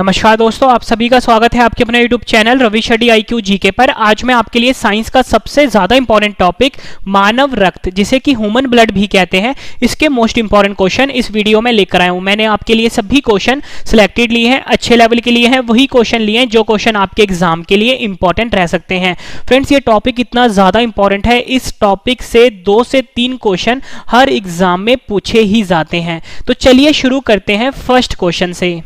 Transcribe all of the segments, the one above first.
नमस्कार दोस्तों, आप सभी का स्वागत है आपके अपने YouTube channel Ravi Shetty IQ GK पर। आज मैं आपके लिए साइंस का सबसे ज़्यादा इंपॉर्टेंट टॉपिक मानव रक्त, जिसे कि ह्यूमन ब्लड भी कहते हैं, इसके मोस्ट इंपॉर्टेंट क्वेश्चन इस वीडियो में लेकर आया हूं। मैंने आपके लिए सभी क्वेश्चन सिलेक्टेड लिए हैं, अच्छे लेवल के लिए हैं, वही क्वेश्चन लिए हैं जो क्वेश्चन आपके एग्जाम के लिए इंपॉर्टेंट रह सकते हैं। फ्रेंड्स, ये टॉपिक इतना ज़्यादा इंपॉर्टेंट है, इस टॉपिक से 2 से 3 क्वेश्चन हर एग्जाम में पूछे ही जाते हैं। तो चलिए शुरू करते हैं फर्स्ट क्वेश्चन से।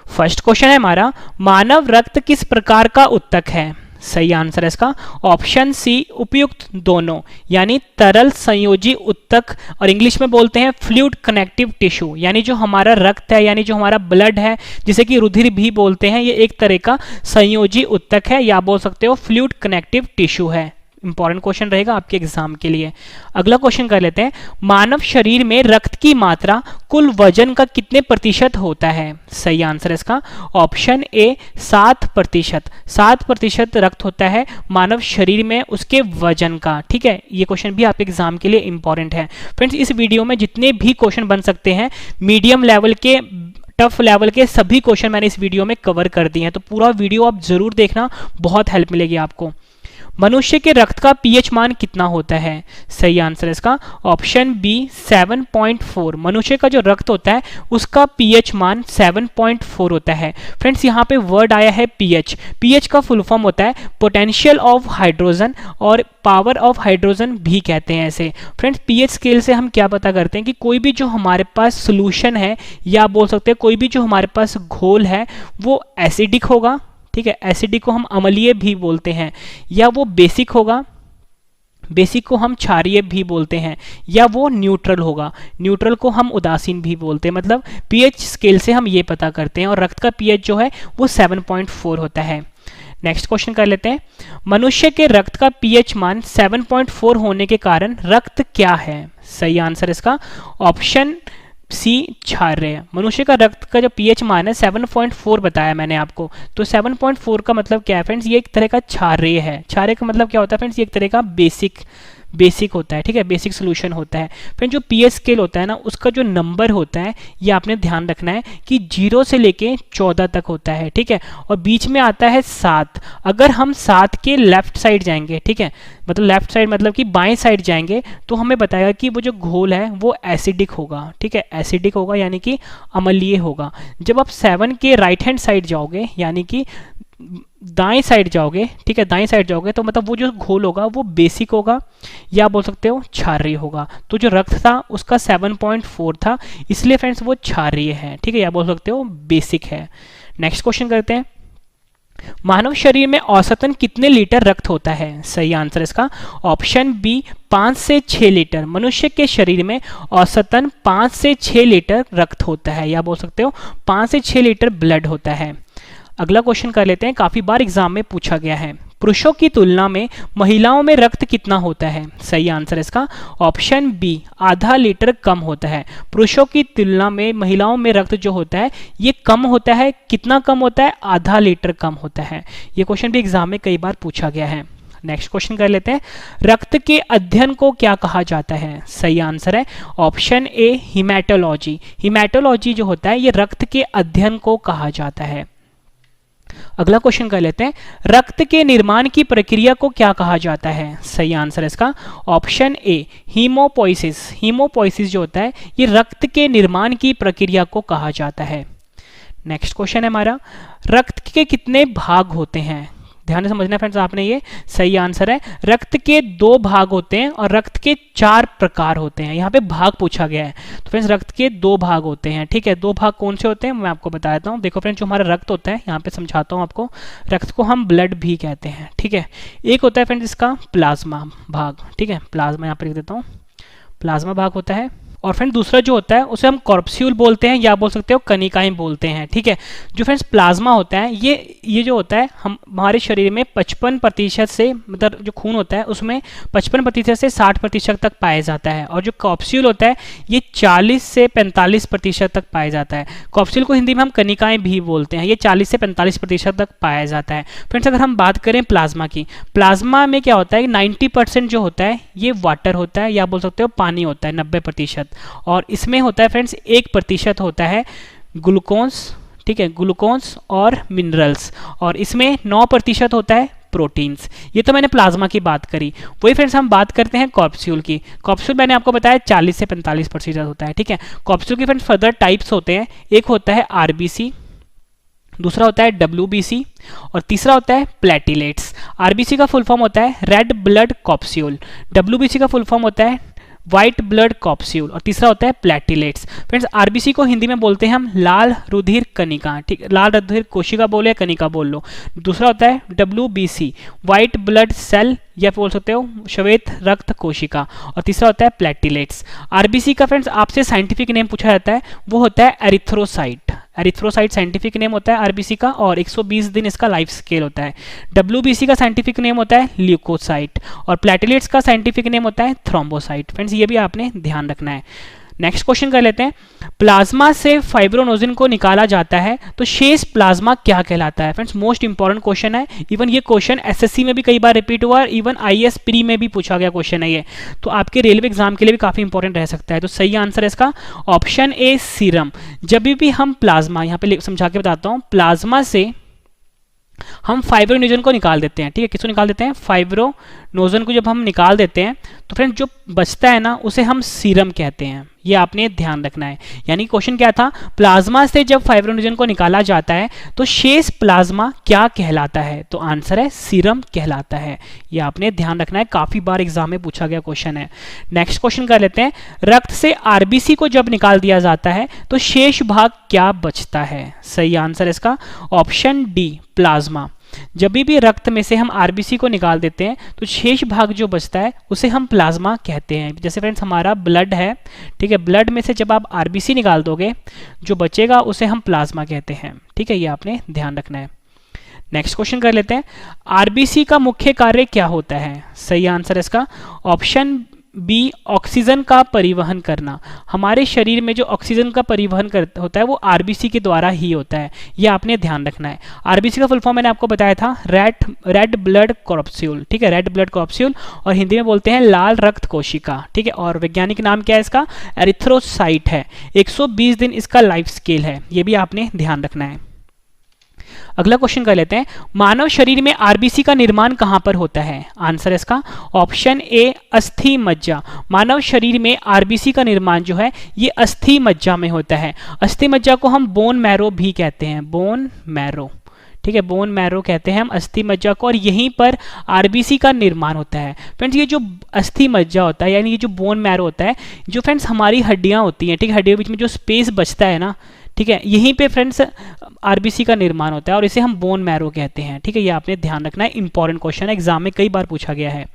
फर्स्ट क्वेश्चन है हमारा, मानव रक्त किस प्रकार का उत्तक है? सही आंसर है इसका ऑप्शन सी, उपयुक्त दोनों, यानी तरल संयोजी उत्तक, और इंग्लिश में बोलते हैं फ्लूइड कनेक्टिव टिश्यू। यानी जो हमारा रक्त है, यानी जो हमारा ब्लड है, जिसे कि रुधिर भी बोलते हैं, ये एक तरह का संयोजी उत्तक है, या बोल सकते हो फ्लूइड कनेक्टिव टिश्यू है। इंपॉर्टेंट क्वेश्चन रहेगा आपके एग्जाम के लिए। अगला क्वेश्चन कर लेते हैं, मानव शरीर में रक्त की मात्रा कुल वजन का कितने प्रतिशत होता है? सही आंसर है इसका ऑप्शन ए, 7%। 7% रक्त होता है मानव शरीर में उसके वजन का। ठीक है, ये क्वेश्चन भी आपके एग्जाम के लिए इंपॉर्टेंट है। फ्रेंड्स, इस वीडियो में जितने भी क्वेश्चन बन सकते हैं, मीडियम लेवल के, टफ लेवल के, सभी क्वेश्चन मैंने इस वीडियो में कवर कर दिए हैं, तो पूरा वीडियो आप जरूर देखना, बहुत हेल्प मिलेगी आपको। मनुष्य के रक्त का पीएच मान कितना होता है? सही आंसर है इसका ऑप्शन बी, 7.4। मनुष्य का जो रक्त होता है उसका पीएच मान 7.4 होता है। फ्रेंड्स, यहाँ पे वर्ड आया है पीएच। पीएच का फुल फॉर्म होता है पोटेंशियल ऑफ हाइड्रोजन, और पावर ऑफ हाइड्रोजन भी कहते हैं ऐसे। फ्रेंड्स, पीएच स्केल से हम क्या पता करते हैं कि कोई भी जो हमारे पास सोल्यूशन है, या बोल सकते हैं कोई भी जो हमारे पास घोल है, वो एसिडिक होगा। ठीक है, एसिडिक को हम अम्लीय भी बोलते हैं, या वो बेसिक होगा, बेसिक को हम क्षारीय भी बोलते हैं, या वो न्यूट्रल होगा, न्यूट्रल को हम उदासीन भी बोलते हैं। मतलब पीएच स्केल से हम ये पता करते हैं, और रक्त का पीएच जो है वो 7.4 होता है। नेक्स्ट क्वेश्चन कर लेते हैं, मनुष्य के रक्त का पीएच मान 7.4 होने के कारण रक्त क्या है? सही आंसर इसका ऑप्शन सी, क्षारीय। मनुष्य का रक्त का जो पीएच मान है 7.4 बताया मैंने आपको, तो 7.4 का मतलब क्या है फ्रेंड्स? ये एक तरह का क्षारीय है। क्षारीय का मतलब क्या होता है फ्रेंड्स? ये एक तरह का बेसिक होता है। ठीक है, बेसिक सोल्यूशन होता है। फिर जो पीएच स्केल होता है ना, उसका जो नंबर होता है, ये आपने ध्यान रखना है कि 0 से लेके 14 तक होता है। ठीक है, और बीच में आता है 7। अगर हम 7 के लेफ्ट साइड जाएंगे, ठीक है, मतलब लेफ्ट साइड मतलब कि बाएं साइड जाएंगे, तो हमें बताएगा कि वो जो घोल है वो एसिडिक होगा। ठीक है, एसिडिक होगा यानी कि अम्लीय होगा। जब आप 7 के राइट हैंड साइड जाओगे, यानी कि दाएं साइड जाओगे, ठीक है, दाएं साइड जाओगे, तो मतलब वो जो घोल होगा वो बेसिक होगा, या बोल सकते हो क्षारीय होगा। तो जो रक्त था उसका 7.4 था, इसलिए फ्रेंड्स वो क्षारीय है। ठीक है, या बोल सकते हो बेसिक है। नेक्स्ट क्वेश्चन करते हैं, मानव शरीर में औसतन कितने लीटर रक्त होता है? सही आंसर इसका ऑप्शन बी, 5 से 6 लीटर। मनुष्य के शरीर में औसतन 5 से 6 लीटर रक्त होता है, या बोल सकते हो 5 से 6 लीटर ब्लड होता है। अगला क्वेश्चन कर लेते हैं, काफी बार एग्जाम में पूछा गया है, पुरुषों की तुलना में महिलाओं में रक्त कितना होता है? सही आंसर इसका ऑप्शन बी, आधा लीटर कम होता है। पुरुषों की तुलना में महिलाओं में रक्त जो होता है ये कम होता है। कितना कम होता है? आधा लीटर कम होता है। ये क्वेश्चन भी एग्जाम में कई बार पूछा गया है। नेक्स्ट क्वेश्चन कर लेते हैं, रक्त के अध्ययन को क्या कहा जाता है? सही आंसर है ऑप्शन ए, हीमेटोलॉजी। हीमेटोलॉजी जो होता है ये रक्त के अध्ययन को कहा जाता है। अगला क्वेश्चन कर लेते हैं, रक्त के निर्माण की प्रक्रिया को क्या कहा जाता है? सही आंसर है इसका ऑप्शन ए, हीमोपोइसिस। हीमोपोइसिस जो होता है ये रक्त के निर्माण की प्रक्रिया को कहा जाता है। नेक्स्ट क्वेश्चन है हमारा, रक्त के कितने भाग होते हैं? ध्यान से समझना फ्रेंड्स आपने, ये सही आंसर है, रक्त के 2 भाग होते हैं, और रक्त के 4 प्रकार होते हैं। यहाँ पे भाग पूछा गया है, तो फ्रेंड्स रक्त के 2 भाग होते हैं। ठीक है, 2 भाग कौन से होते हैं मैं आपको बता देता हूँ। देखो फ्रेंड्स, जो हमारा रक्त होता है, यहाँ पे समझाता हूँ आपको, रक्त को हम ब्लड भी कहते हैं। ठीक है, एक होता है फ्रेंड्स इसका प्लाज्मा भाग। ठीक है, प्लाज्मा यहाँ पर लिख देता हूँ, प्लाज्मा भाग होता है। और फ्रेंड दूसरा जो होता है उसे हम कॉर्पस्यूल बोलते हैं, या बोल सकते हो कनिकाएं बोलते हैं। ठीक है, जो फ्रेंड्स प्लाज्मा होता है ये जो होता है हमारे शरीर में 55% से, मतलब जो खून होता है उसमें 55% से 60% तक पाया जाता है, और जो कॉर्पस्यूल होता है ये 40 से 45% तक पाया जाता है। कॉर्पस्यूल को हिंदी में हम कनिकाएं भी बोलते हैं, ये 40 से 45% तक पाया जाता है। फ्रेंड्स, अगर हम बात करें प्लाज्मा की, प्लाज्मा में क्या होता है, 90% जो होता है ये वाटर होता है, या बोल सकते हो पानी होता है 90%, और इसमें होता है फ्रेंड्स 1% होता है ग्लूकोज। ठीक है, ग्लूकोज और मिनरल्स, और इसमें 9% होता है प्रोटीन्स। ये तो मैंने प्लाज्मा की बात करी। वही फ्रेंड्स हम बात करते हैं कॉर्पस्यूल की। कॉर्पस्यूल मैंने आपको बताया 40 से 45% होता है, ठीक है। कॉर्पस्यूल के फ्रेंड्स फर्दर टाइप्स होते हैं, एक होता है आरबीसी, दूसरा होता है डब्ल्यूबीसी, और तीसरा होता है प्लेटिलेट्स। आरबीसी का फुल फॉर्म होता है रेड ब्लड कॉर्पस्यूल, डब्ल्यूबीसी का फुल फॉर्म होता है व्हाइट ब्लड कॉर्पस्यूल, और तीसरा होता है प्लेटिलेट्स। फ्रेंड्स आरबीसी को हिंदी में बोलते हैं हम लाल रुधिर कणिका, ठीक, लाल रुधिर कोशिका बोलो या कणिका बोल लो। दूसरा होता है डब्ल्यूबीसी व्हाइट ब्लड सेल, या बोल सकते हो श्वेत रक्त कोशिका, और तीसरा होता है प्लेटिलेट्स। आरबीसी का फ्रेंड्स आपसे साइंटिफिक नेम पूछा जाता है, वो होता है एरिथ्रोसाइट। एरिथ्रोसाइट साइंटिफिक नेम होता है आरबीसी का, और 120 दिन इसका लाइफ स्केल होता है। डब्ल्यूबीसी का साइंटिफिक नेम होता है ल्यूकोसाइट, और प्लेटिलेट्स का साइंटिफिक नेम होता है थ्रोम्बोसाइट। फ्रेंड्स ये भी आपने ध्यान रखना है। नेक्स्ट क्वेश्चन कर लेते हैं, प्लाज्मा से फाइब्रोनोजिन को निकाला जाता है तो शेष प्लाज्मा क्या कहलाता है? फ्रेंड्स मोस्ट इंपॉर्टेंट क्वेश्चन है। इवन ये क्वेश्चन एसएससी में भी कई बार रिपीट हुआ है, इवन आईएएस प्री में भी पूछा गया क्वेश्चन है ये, तो आपके रेलवे एग्जाम के लिए भी काफी इंपॉर्टेंट रह सकता है। तो सही आंसर है इसका ऑप्शन ए सीरम। जब भी हम प्लाज्मा, यहाँ पे समझा के बताता हूँ, प्लाज्मा से हम फाइब्रोनोजन को निकाल देते हैं, ठीक है, किसको निकाल देते हैं? फाइब्रोनोजन को जब हम निकाल देते हैं तो फ्रेंड जो बचता है ना उसे हम सीरम कहते हैं, ये आपने ध्यान रखना है। यानी क्वेश्चन क्या था, प्लाज्मा से जब फाइब्रोनोजन को निकाला जाता है तो शेष प्लाज्मा क्या कहलाता है? तो आंसर है सीरम कहलाता है, ये आपने ध्यान रखना है, काफी बार एग्जाम में पूछा गया क्वेश्चन है। नेक्स्ट क्वेश्चन कर लेते हैं, रक्त से आरबीसी को जब निकाल दिया जाता है तो शेष भाग क्या बचता है? सही आंसर इसका ऑप्शन डी प्लाज्मा। जब भी रक्त में से हम आरबीसी को निकाल देते हैं तो शेष भाग जो बचता है उसे हम प्लाज्मा कहते हैं। जैसे फ्रेंड्स हमारा ब्लड है, ठीक है, ब्लड में से जब आप आरबीसी निकाल दोगे जो बचेगा उसे हम प्लाज्मा कहते हैं, ठीक है, ये आपने ध्यान रखना है। नेक्स्ट क्वेश्चन कर लेते हैं, आरबीसी का मुख्य कार्य क्या होता है? सही आंसर इसका ऑप्शन बी ऑक्सीजन का परिवहन करना। हमारे शरीर में जो ऑक्सीजन का परिवहन होता है वो आरबीसी के द्वारा ही होता है, ये आपने ध्यान रखना है। आरबीसी का फुल फॉर्म मैंने आपको बताया था रेड ब्लड कॉर्पस्यूल, ठीक है, रेड ब्लड कॉर्पस्यूल, और हिंदी में बोलते हैं लाल रक्त कोशिका, ठीक है, और वैज्ञानिक नाम क्या है इसका? एरिथ्रोसाइट है। 120 दिन इसका लाइफ स्केल है, ये भी आपने ध्यान रखना है। अगला क्वेश्चन कर लेते हैं, मानव शरीर में आरबीसी का निर्माण कहां पर होता है? आंसर इसका ऑप्शन ए अस्थि मज्जा। मानव शरीर में आरबीसी का निर्माण जो है ये अस्थि मज्जा में होता है। अस्थि मज्जा को हम बोन मैरो भी कहते हैं, बोन मैरो, ठीक है, बोन मैरो कहते हैं हम अस्थि मज्जा को, और यहीं पर आरबीसी का निर्माण होता है। फ्रेंड्स ये जो अस्थि मज्जा होता है यानी ये जो बोन मैरो होता है, जो फ्रेंड्स हमारी हड्डियां होती हैं, ठीक है, हड्डियों के बीच में जो स्पेस बचता है ना, ठीक है, यहीं पे फ्रेंड्स आरबीसी का निर्माण होता है और इसे हम बोन मैरो कहते हैं, ठीक है, ये आपने ध्यान रखना है, इंपॉर्टेंट क्वेश्चन है, एग्जाम में कई बार पूछा गया है।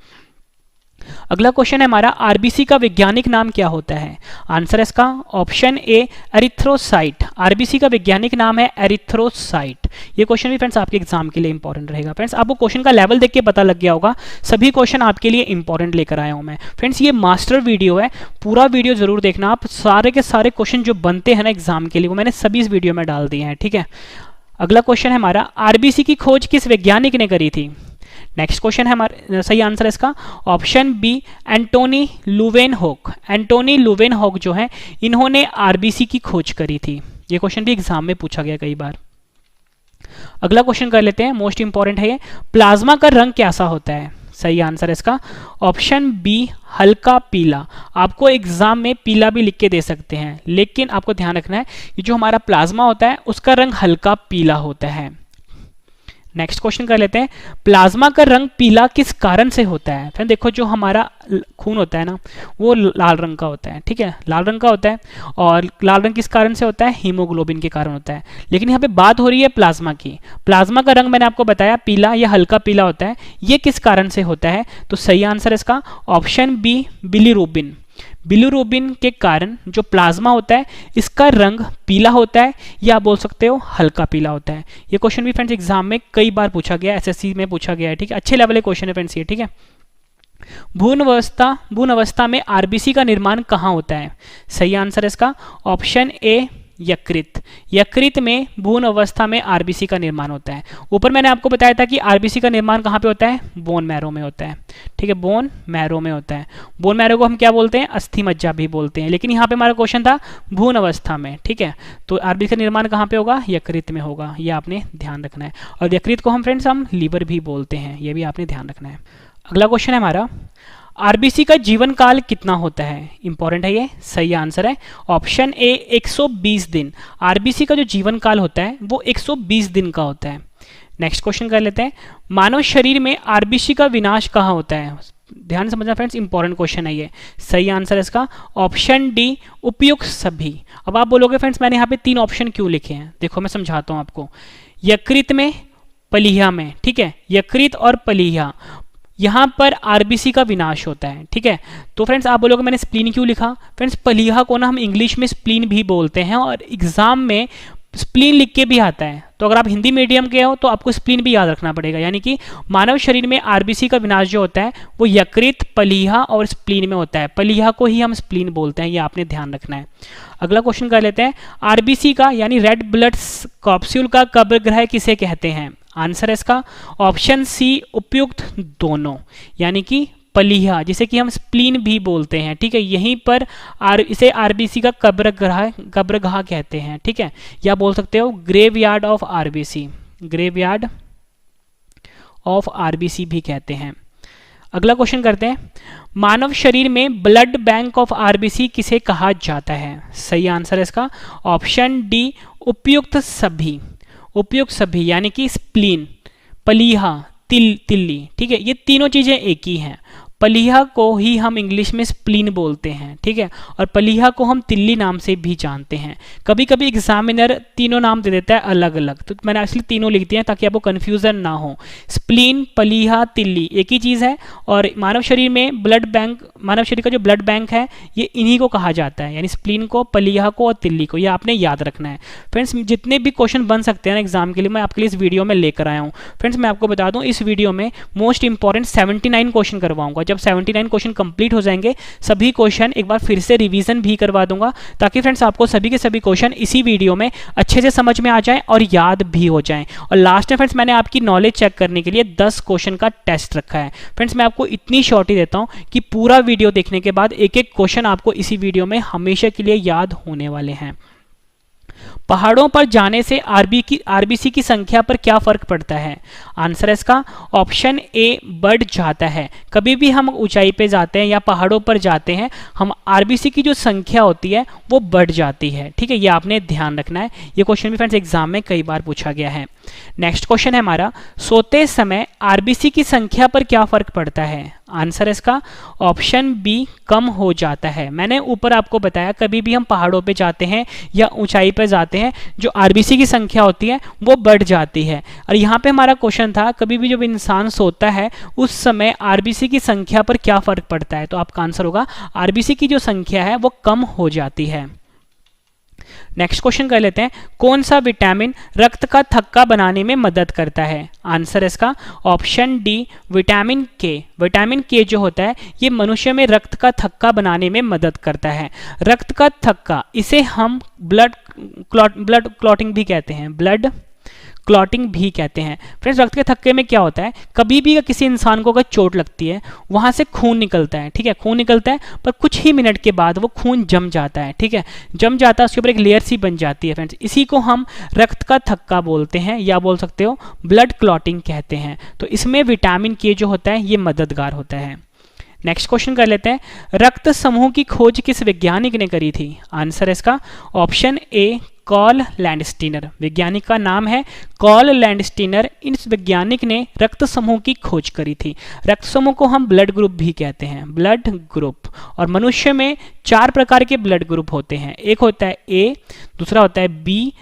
अगला क्वेश्चन है हमारा, आरबीसी का वैज्ञानिक नाम क्या होता है? आंसर इसका ऑप्शन ए एरिथ्रोसाइट। आरबीसी का वैज्ञानिक नाम है एरिथ्रोसाइट। ये क्वेश्चन भी फ्रेंड्स आपके एग्जाम के लिए इंपॉर्टेंट रहेगा। फ्रेंड्स आपको क्वेश्चन का लेवल देख के पता लग गया होगा, सभी क्वेश्चन आपके लिए इंपॉर्टेंट लेकर आया हूं मैं। फ्रेंड्स ये मास्टर वीडियो है, पूरा वीडियो जरूर देखना आप, सारे के सारे क्वेश्चन जो बनते हैं ना एग्जाम के लिए वो मैंने सभी इस वीडियो में डाल दिए हैं, ठीक है। अगला क्वेश्चन है हमारा, आरबीसी की खोज किस वैज्ञानिक ने करी थी? नेक्स्ट क्वेश्चन है हमारा, सही आंसर इसका ऑप्शन बी एंटोनी लुवेनहोक। एंटोनी लुवेनहोक जो है इन्होंने आरबीसी की खोज करी थी। ये क्वेश्चन भी एग्जाम में पूछा गया कई बार। अगला क्वेश्चन कर लेते हैं, मोस्ट इंपॉर्टेंट है ये, प्लाज्मा का रंग कैसा होता है? सही आंसर इसका ऑप्शन बी हल्का पीला। आपको एग्जाम में पीला भी लिख के दे सकते हैं, लेकिन आपको ध्यान रखना है कि जो हमारा प्लाज्मा होता है उसका रंग हल्का पीला होता है। नेक्स्ट क्वेश्चन कर लेते हैं, प्लाज्मा का रंग पीला किस कारण से होता है? फिर देखो जो हमारा खून होता है ना वो लाल रंग का होता है, ठीक है, लाल रंग का होता है, और लाल रंग किस कारण से होता है? हीमोग्लोबिन के कारण होता है। लेकिन यहाँ पे बात हो रही है प्लाज्मा की। प्लाज्मा का रंग मैंने आपको बताया पीला या हल्का पीला होता है, ये किस कारण से होता है? तो सही आंसर इसका ऑप्शन बी बिलीरुबिन। बिलीरुबिन के कारण जो प्लाज्मा होता है इसका रंग पीला होता है, या आप बोल सकते हो हल्का पीला होता है। ये क्वेश्चन भी फ्रेंड्स एग्जाम में कई बार पूछा गया, एसएससी में पूछा गया है, ठीक है, अच्छे लेवल के क्वेश्चन है फ्रेंड्स ये, ठीक है। भ्रूण अवस्था में आरबीसी का निर्माण कहाँ होता है? सही आंसर इसका ऑप्शन ए यकृत। यकृत में भ्रूण अवस्था में आरबीसी का निर्माण होता है। ऊपर मैंने आपको बताया था कि आरबीसी का निर्माण कहाँ पे होता है, बोन मैरो में होता है। ठीक है, बोन मैरो में होता है। बोन मैरो को हम क्या बोलते हैं, अस्थि मज्जा भी बोलते हैं, लेकिन यहाँ पे हमारा क्वेश्चन था भ्रूण अवस्था में। ठीक है, तो आरबीसी का निर्माण कहाँ पे होगा, यकृत में होगा, ये आपने ध्यान रखना है। और यकृत को हम फ्रेंड्स हम लीवर भी बोलते हैं, ये भी आपने ध्यान रखना है। अगला क्वेश्चन है हमारा, आरबीसी का जीवन काल कितना होता है, इंपॉर्टेंट है ये, सही आंसर है ऑप्शन ए 120 दिन। आरबीसी का जो जीवन काल होता है वो 120 दिन का होता है। नेक्स्ट क्वेश्चन कर लेते हैं, मानव शरीर में आरबीसी का विनाश कहाँ होता है, ध्यान से समझना फ्रेंड्स, इंपॉर्टेंट क्वेश्चन है ये। सही आंसर है इसका ऑप्शन डी उपयुक्त सभी। अब आप बोलोगे फ्रेंड्स मैंने यहाँ पे 3 ऑप्शन क्यों लिखे हैं, देखो मैं समझाता हूँ आपको। यकृत में, पलीहा में, ठीक है, यकृत और पलीहा, यहाँ पर आरबीसी का विनाश होता है। ठीक है, तो फ्रेंड्स आप बोलोगे मैंने स्प्लीन क्यों लिखा, फ्रेंड्स पलीहा को ना हम इंग्लिश में स्प्लीन भी बोलते हैं और एग्जाम में स्प्लीन लिख के भी आता है। तो अगर आप हिंदी मीडियम के हो तो आपको स्प्लीन भी याद रखना पड़ेगा, यानी कि मानव शरीर में आरबीसी का विनाश जो होता है वो यकृत, पलीहा और स्प्लीन में होता है। पलीहा को ही हम स्प्लीन बोलते हैं, ये आपने ध्यान रखना है। अगला क्वेश्चन कर लेते हैं, आरबीसी का यानी रेड ब्लड कैप्सूल का कब्रग्रह किसे कहते हैं। आंसर है इसका ऑप्शन सी उपयुक्त दोनों, यानी कि पलीहा जिसे कि हम स्प्लीन भी बोलते हैं। ठीक है, यहीं पर इसे आरबीसी का कब्रगाह कहते हैं। ठीक है, या बोल सकते हो graveyard of RBC, graveyard of RBC भी कहते हैं। अगला क्वेश्चन करते हैं, मानव शरीर में ब्लड बैंक ऑफ आरबीसी किसे कहा जाता है। सही आंसर है इसका ऑप्शन डी उपयुक्त सभी। उपयुक्त सभी यानी कि स्प्लीन, पलीहा, तिल्ली। ठीक है, ये तीनों चीजें एक ही हैं। पलीहा को ही हम इंग्लिश में स्प्लीन बोलते हैं। ठीक है, और पलीहा को हम तिल्ली नाम से भी जानते हैं। कभी कभी एग्जामिनर तीनों नाम दे देता है अलग अलग, तो मैंने एक्चुअली तीनों लिख दिए हैं ताकि आपको कन्फ्यूजन ना हो। स्प्लीन, पलीहा, तिल्ली एक ही चीज़ है। और मानव शरीर में ब्लड बैंक, मानव शरीर का जो ब्लड बैंक है ये इन्हीं को कहा जाता है, यानी स्प्लीन को, पलीहा को और तिल्ली को, ये आपने याद रखना है। फ्रेंड्स जितने भी क्वेश्चन बन सकते हैं ना एग्जाम के लिए मैं आपके लिए इस वीडियो में लेकर आया हूँ। फ्रेंड्स मैं आपको बता दूँ इस वीडियो में मोस्ट इंपॉर्टेंट 79 क्वेश्चन करवाऊंगा। जब 79 क्वेश्चन कंप्लीट हो जाएंगे सभी क्वेश्चन एक बार फिर से रिवीजन भी करवा दूंगा, ताकि फ्रेंड्स आपको सभी के सभी क्वेश्चन इसी वीडियो में अच्छे से समझ में आ जाएं और याद भी हो जाएं। और लास्ट में फ्रेंड्स मैंने आपकी नॉलेज चेक करने के लिए 10 क्वेश्चन का टेस्ट रखा है। फ्रेंड्स मैं आपको इतनी शॉर्टी देता हूं कि पूरा वीडियो देखने के बाद एक एक क्वेश्चन आपको इसी वीडियो में हमेशा के लिए याद होने वाले हैं। पहाड़ों पर जाने से आरबीसी की संख्या पर क्या फर्क पड़ता है। आंसर है इसका ऑप्शन ए बढ़ जाता है। कभी भी हम ऊंचाई पे जाते हैं या पहाड़ों पर जाते हैं, हम आरबीसी की जो संख्या होती है वो बढ़ जाती है। ठीक है, ये आपने ध्यान रखना है। ये क्वेश्चन भी फ्रेंड्स एग्जाम में कई बार पूछा गया है। नेक्स्ट क्वेश्चन है हमारा, सोते समय आरबीसी की संख्या पर क्या फर्क पड़ता है। आंसर है इसका ऑप्शन बी कम हो जाता है। मैंने ऊपर आपको बताया कभी भी हम पहाड़ों पे जाते हैं या ऊंचाई पे जाते हैं जो आरबीसी की संख्या होती है वो बढ़ जाती है। और यहाँ पे हमारा क्वेश्चन था कभी भी जब इंसान सोता है उस समय आरबीसी की संख्या पर क्या फर्क पड़ता है, तो आपका आंसर होगा आरबीसी की जो संख्या है वो कम हो जाती है। नेक्स्ट क्वेश्चन कर लेते हैं, कौन सा विटामिन रक्त का थक्का बनाने में मदद करता है। आंसर है इसका ऑप्शन डी विटामिन के। विटामिन के जो होता है ये मनुष्य में रक्त का थक्का बनाने में मदद करता है। रक्त का थक्का इसे हम ब्लड क्लॉटिंग भी कहते हैं, ब्लड क्लॉटिंग भी कहते हैं। फ्रेंड्स रक्त के थक्के में क्या होता है, कभी भी किसी इंसान को अगर चोट लगती है वहां से खून निकलता है। ठीक है, खून निकलता है पर कुछ ही मिनट के बाद वो खून जम जाता है। ठीक है, जम जाता है, उसके ऊपर एक लेयर सी बन जाती है। फ्रेंड्स इसी को हम रक्त का थक्का बोलते हैं या बोल सकते हो ब्लड क्लॉटिंग कहते हैं। तो इसमें विटामिन के जो होता है ये मददगार होता है। नेक्स्ट क्वेश्चन कर लेते हैं, रक्त समूह की खोज किस वैज्ञानिक ने करी थी। आंसर है इसका ऑप्शन ए कॉल लैंडस्टीनर। वैज्ञानिक का नाम है कॉल लैंडस्टीनर। इस वैज्ञानिक ने रक्त समूह की खोज करी थी। रक्त समूह को हम ब्लड ग्रुप भी कहते हैं, ब्लड ग्रुप। और मनुष्य में 4 प्रकार के ब्लड ग्रुप होते हैं। एक होता है ए, दूसरा होता है बी,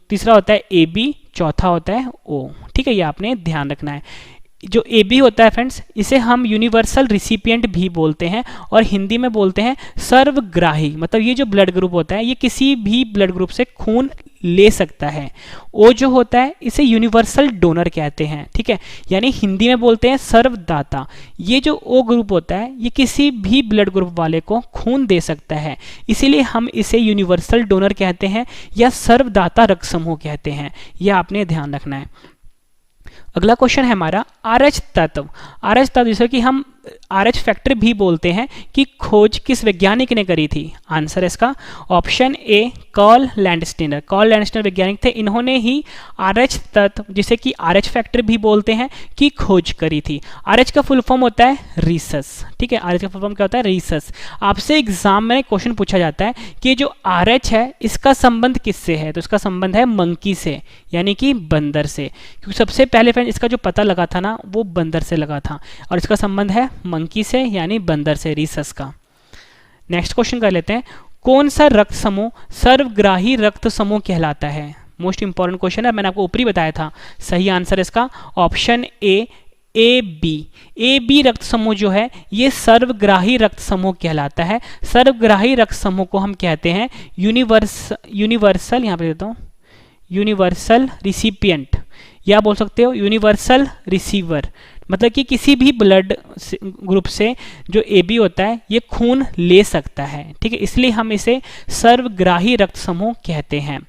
तीसरा होता है ए बी, चौथा होता है ओ। ठीक है, ये आपने ध्यान रखना है। जो ए बी होता है फ्रेंड्स इसे हम यूनिवर्सल रिसिपिएंट भी बोलते हैं और हिंदी में बोलते हैं सर्वग्राही। मतलब ये जो ब्लड ग्रुप होता है ये किसी भी ब्लड ग्रुप से खून ले सकता है। ओ जो होता है इसे यूनिवर्सल डोनर कहते हैं, ठीक है, यानी हिंदी में बोलते हैं सर्वदाता। ये जो ओ ग्रुप होता है ये किसी भी ब्लड ग्रुप वाले को खून दे सकता है, इसीलिए हम इसे यूनिवर्सल डोनर कहते हैं या सर्वदाता रक्त समूह कहते हैं। यह आपने ध्यान रखना है। अगला क्वेश्चन है हमारा आरएच तत्व। आरएच तत्व जिसे कि हम आरएच फैक्टर भी बोलते हैं, कि खोज किस वैज्ञानिक ने करी थी? आंसर है इसका option A Karl Landsteiner. Karl Landsteiner वैज्ञानिक थे, इन्होंने ही आरएच तत्व जिसे कि आरएच फैक्टर भी बोलते हैं की खोज करी थी। आरएच का फुल फॉर्म होता है रीसस, ठीक है, आरएच का फुल फॉर्म क्या होता है? रीसस। आपसे एग्जाम में क्वेश्चन पूछा जाता है कि जो आरएच है इसका संबंध किससे है, तो इसका संबंध है मंकी से, यानी कि बंदर से, क्योंकि सबसे पहले फ्रेंड इसका जो पता लगा था ना वो बंदर से लगा था, और इसका संबंध है मंकी से यानी बंदर से, रीसस का। नेक्स्ट क्वेश्चन कर लेते हैं, कौन सा रक्त समूह सर्वग्राही रक्त समूह कहलाता है? मोस्ट इंपॉर्टेंट क्वेश्चन है, मैंने आपको ऊपर ही बताया था। सही आंसर इसका option A B. A B रक्त समूह जो है ये सर्वग्राही रक्त समूह कहलाता है। सर्वग्राही रक्त समूह को हम कहते हैं यूनिवर्सल, यहाँ पे देता हूँ, यूनिवर्सल रिसिपिएंट, या बोल सकते हो यूनिवर्सल रिसीवर, मतलब कि किसी भी ब्लड ग्रुप से जो ए बी होता है ये खून ले सकता है, ठीक है, इसलिए हम इसे सर्वग्राही रक्त समूह कहते हैं।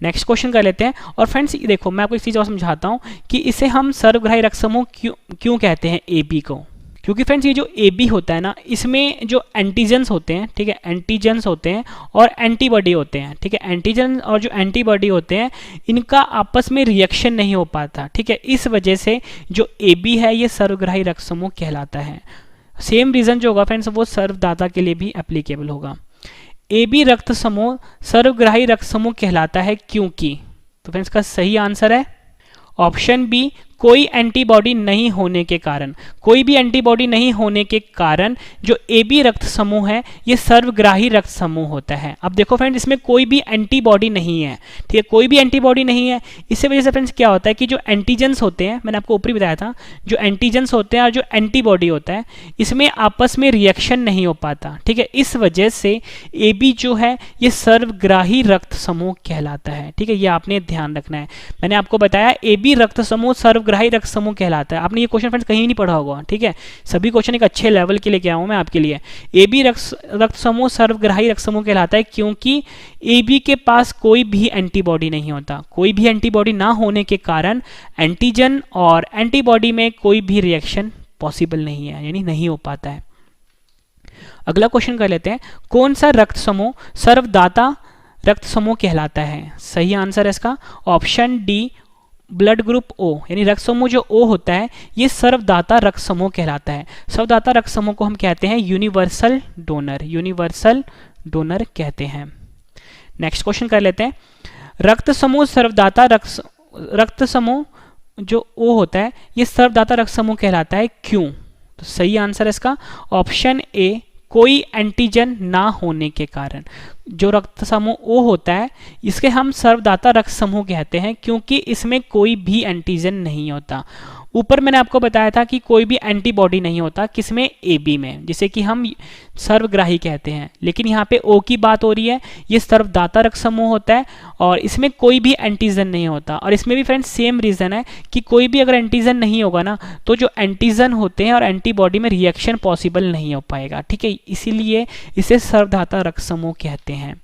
नेक्स्ट क्वेश्चन कर लेते हैं। और फ्रेंड्स देखो मैं आपको एक चीज और समझाता हूं कि इसे हम सर्वग्राही रक्त समूह क्यों कहते हैं ए बी को, क्योंकि फ्रेंड्स ये जो ए बी होता है ना इसमें जो एंटीजन्स होते हैं, ठीक है, एंटीजन्स होते हैं और एंटीबॉडी होते हैं, ठीक है, एंटीजन और जो एंटीबॉडी होते हैं इनका आपस में रिएक्शन नहीं हो पाता, ठीक है, इस वजह से जो ए बी है ये सर्वग्राही रक्त समूह कहलाता है। सेम रीजन जो होगा फ्रेंड्स वो सर्वदाता के लिए भी एप्लीकेबल होगा। ए बी रक्त समूह सर्वग्राही रक्त समूह कहलाता है क्योंकि, तो फ्रेंड्स का सही आंसर है ऑप्शन बी, कोई एंटीबॉडी नहीं होने के कारण। कोई भी एंटीबॉडी नहीं होने के कारण जो ए बी रक्त समूह है ये सर्वग्राही रक्त समूह होता है। अब देखो फ्रेंड्स इसमें कोई भी एंटीबॉडी नहीं है, ठीक है, कोई भी एंटीबॉडी नहीं है, इसी वजह से फ्रेंड्स क्या होता है कि जो एंटीजन्स होते हैं, मैंने आपको ऊपर ही बताया था, जो एंटीजन्स होते हैं और जो एंटीबॉडी होता है इसमें आपस में रिएक्शन नहीं हो पाता, ठीक है, इस वजह से ए बी जो है ये सर्वग्राही रक्त समूह कहलाता है, ठीक है, ये आपने ध्यान रखना है। मैंने आपको बताया ए बी रक्त समूह सर्वग्राही रक्त समूह कहलाता है। आपने ये क्वेश्चन फ्रेंड्स कहीं नहीं पढ़ा होगा, ठीक है, सभी क्वेश्चन एक अच्छे लेवल के लेके आया हूं मैं आपके लिए। ए बी रक्त समूह सर्वग्राही रक्त समूह कहलाता है क्योंकि ए बी के पास कोई भी एंटीबॉडी नहीं होता। कोई भी एंटीबॉडी ना होने के कारण एंटीजन और एंटीबॉडी में कोई भी रिएक्शन पॉसिबल नहीं है, यानी नहीं हो पाता है। अगला क्वेश्चन कर लेते हैं, कौन सा रक्त समूह सर्वदाता रक्त समूह कहलाता है? सही आंसर है इसका option D, blood group O, यानी रक्त समूह जो ओ होता है ये सर्वदाता रक्त समूह कहलाता है। सर्वदाता रक्त समूह को हम कहते हैं यूनिवर्सल डोनर, यूनिवर्सल डोनर कहते हैं। नेक्स्ट क्वेश्चन कर लेते हैं, रक्त समूह सर्वदाता रक्त समूह जो ओ होता है ये सर्वदाता रक्त समूह कहलाता है क्यों? तो सही आंसर है इसका ऑप्शन ए, कोई एंटीजन ना होने के कारण। जो रक्त समूह ओ होता है इसके हम सर्वदाता रक्त समूह कहते हैं क्योंकि इसमें कोई भी एंटीजन नहीं होता। ऊपर मैंने आपको बताया था कि कोई भी एंटीबॉडी नहीं होता, किसमें? ए बी में, जिसे कि हम सर्वग्राही कहते हैं, लेकिन यहाँ पे ओ की बात हो रही है, ये सर्वदाता रक्त समूह होता है और इसमें कोई भी एंटीजन नहीं होता। और इसमें भी फ्रेंड्स सेम रीजन है कि कोई भी अगर एंटीजन नहीं होगा ना तो जो एंटीजन होते हैं और एंटीबॉडी में रिएक्शन पॉसिबल नहीं हो पाएगा, ठीक है, इसीलिए इसे सर्वदाता रक्त समूह कहते हैं।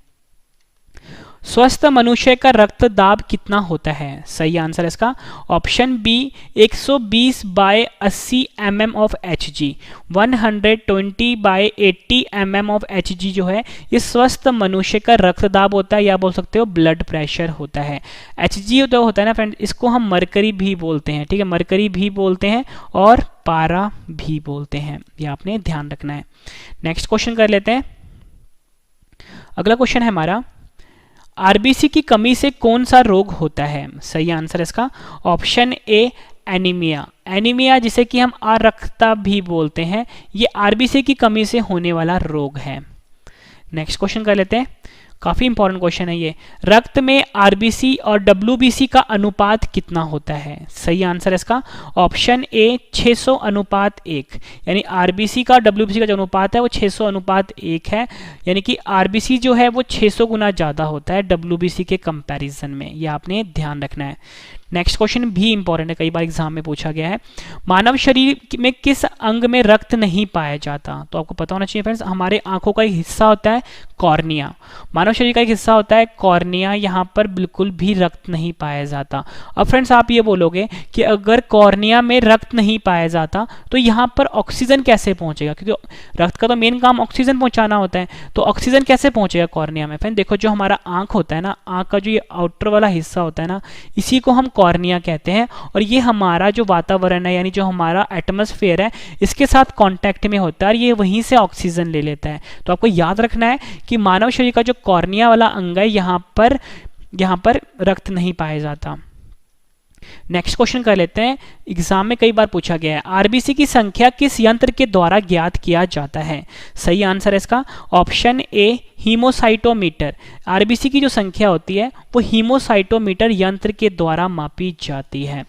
स्वस्थ मनुष्य का रक्त दाब कितना होता है? सही आंसर है इसका option B, 120/80 mm of Hg। 120/80 mm of Hg जो है ये स्वस्थ मनुष्य का रक्त दाब होता है, या बोल सकते हो ब्लड प्रेशर होता है। Hg जो होता है ना फ्रेंड इसको हम मरकरी भी बोलते हैं, ठीक है, मरकरी भी बोलते हैं और पारा भी बोलते हैं, ये आपने ध्यान रखना है। नेक्स्ट क्वेश्चन कर लेते हैं। अगला क्वेश्चन है हमारा, आरबीसी की कमी से कौन सा रोग होता है? सही आंसर है इसका ऑप्शन ए, एनीमिया। एनीमिया जिसे कि हम अरक्तता भी बोलते हैं, ये आरबीसी की कमी से होने वाला रोग है। नेक्स्ट क्वेश्चन कर लेते हैं, काफी इंपॉर्टेंट क्वेश्चन है ये। रक्त में आरबीसी और डब्ल्यूबीसी का अनुपात कितना होता है? सही आंसर है इसका ऑप्शन ए 600:1, यानी आरबीसी का डब्ल्यूबीसी का जो अनुपात है वो 600:1 है, यानी कि आरबीसी जो है वो 600 गुना ज्यादा होता है डब्ल्यूबीसी के कंपैरिजन में, ये आपने ध्यान रखना है। नेक्स्ट क्वेश्चन भी इंपॉर्टेंट है, कई बार एग्जाम में पूछा गया है। मानव शरीर में किस अंग में रक्त नहीं पाया जाता? तो आपको पता होना चाहिए फ्रेंड्स, हमारे आंखों का एक हिस्सा होता है कॉर्निया, मानव शरीर का एक हिस्सा होता है कॉर्निया, यहाँ पर बिल्कुल भी रक्त नहीं पाया जाता। अब फ्रेंड्स आप ये बोलोगे कि अगर कॉर्निया में रक्त नहीं पाया जाता तो यहाँ पर ऑक्सीजन कैसे पहुंचेगा, क्योंकि रक्त का तो मेन काम ऑक्सीजन पहुंचाना होता है, तो ऑक्सीजन कैसे पहुंचेगा कॉर्निया में? फ्रेंड देखो, जो हमारा आंख होता है ना, आंख का जो ये आउटर वाला हिस्सा होता है ना, इसी को हम कॉर्निया कहते हैं, और ये हमारा जो वातावरण है, यानी जो हमारा एटमॉस्फेयर है, इसके साथ कांटेक्ट में होता है और ये वहीं से ऑक्सीजन ले लेता है। तो आपको याद रखना है कि मानव शरीर का जो कॉर्निया वाला अंग है, यहाँ पर रक्त नहीं पाया जाता। नेक्स्ट क्वेश्चन कर लेते हैं, एग्जाम में कई बार पूछा गया है, आरबीसी की संख्या किस यंत्र के द्वारा ज्ञात किया जाता है? सही आंसर है इसका ऑप्शन ए हीमोसाइटोमीटर। आरबीसी की जो संख्या होती है वो हीमोसाइटोमीटर यंत्र के द्वारा मापी जाती है।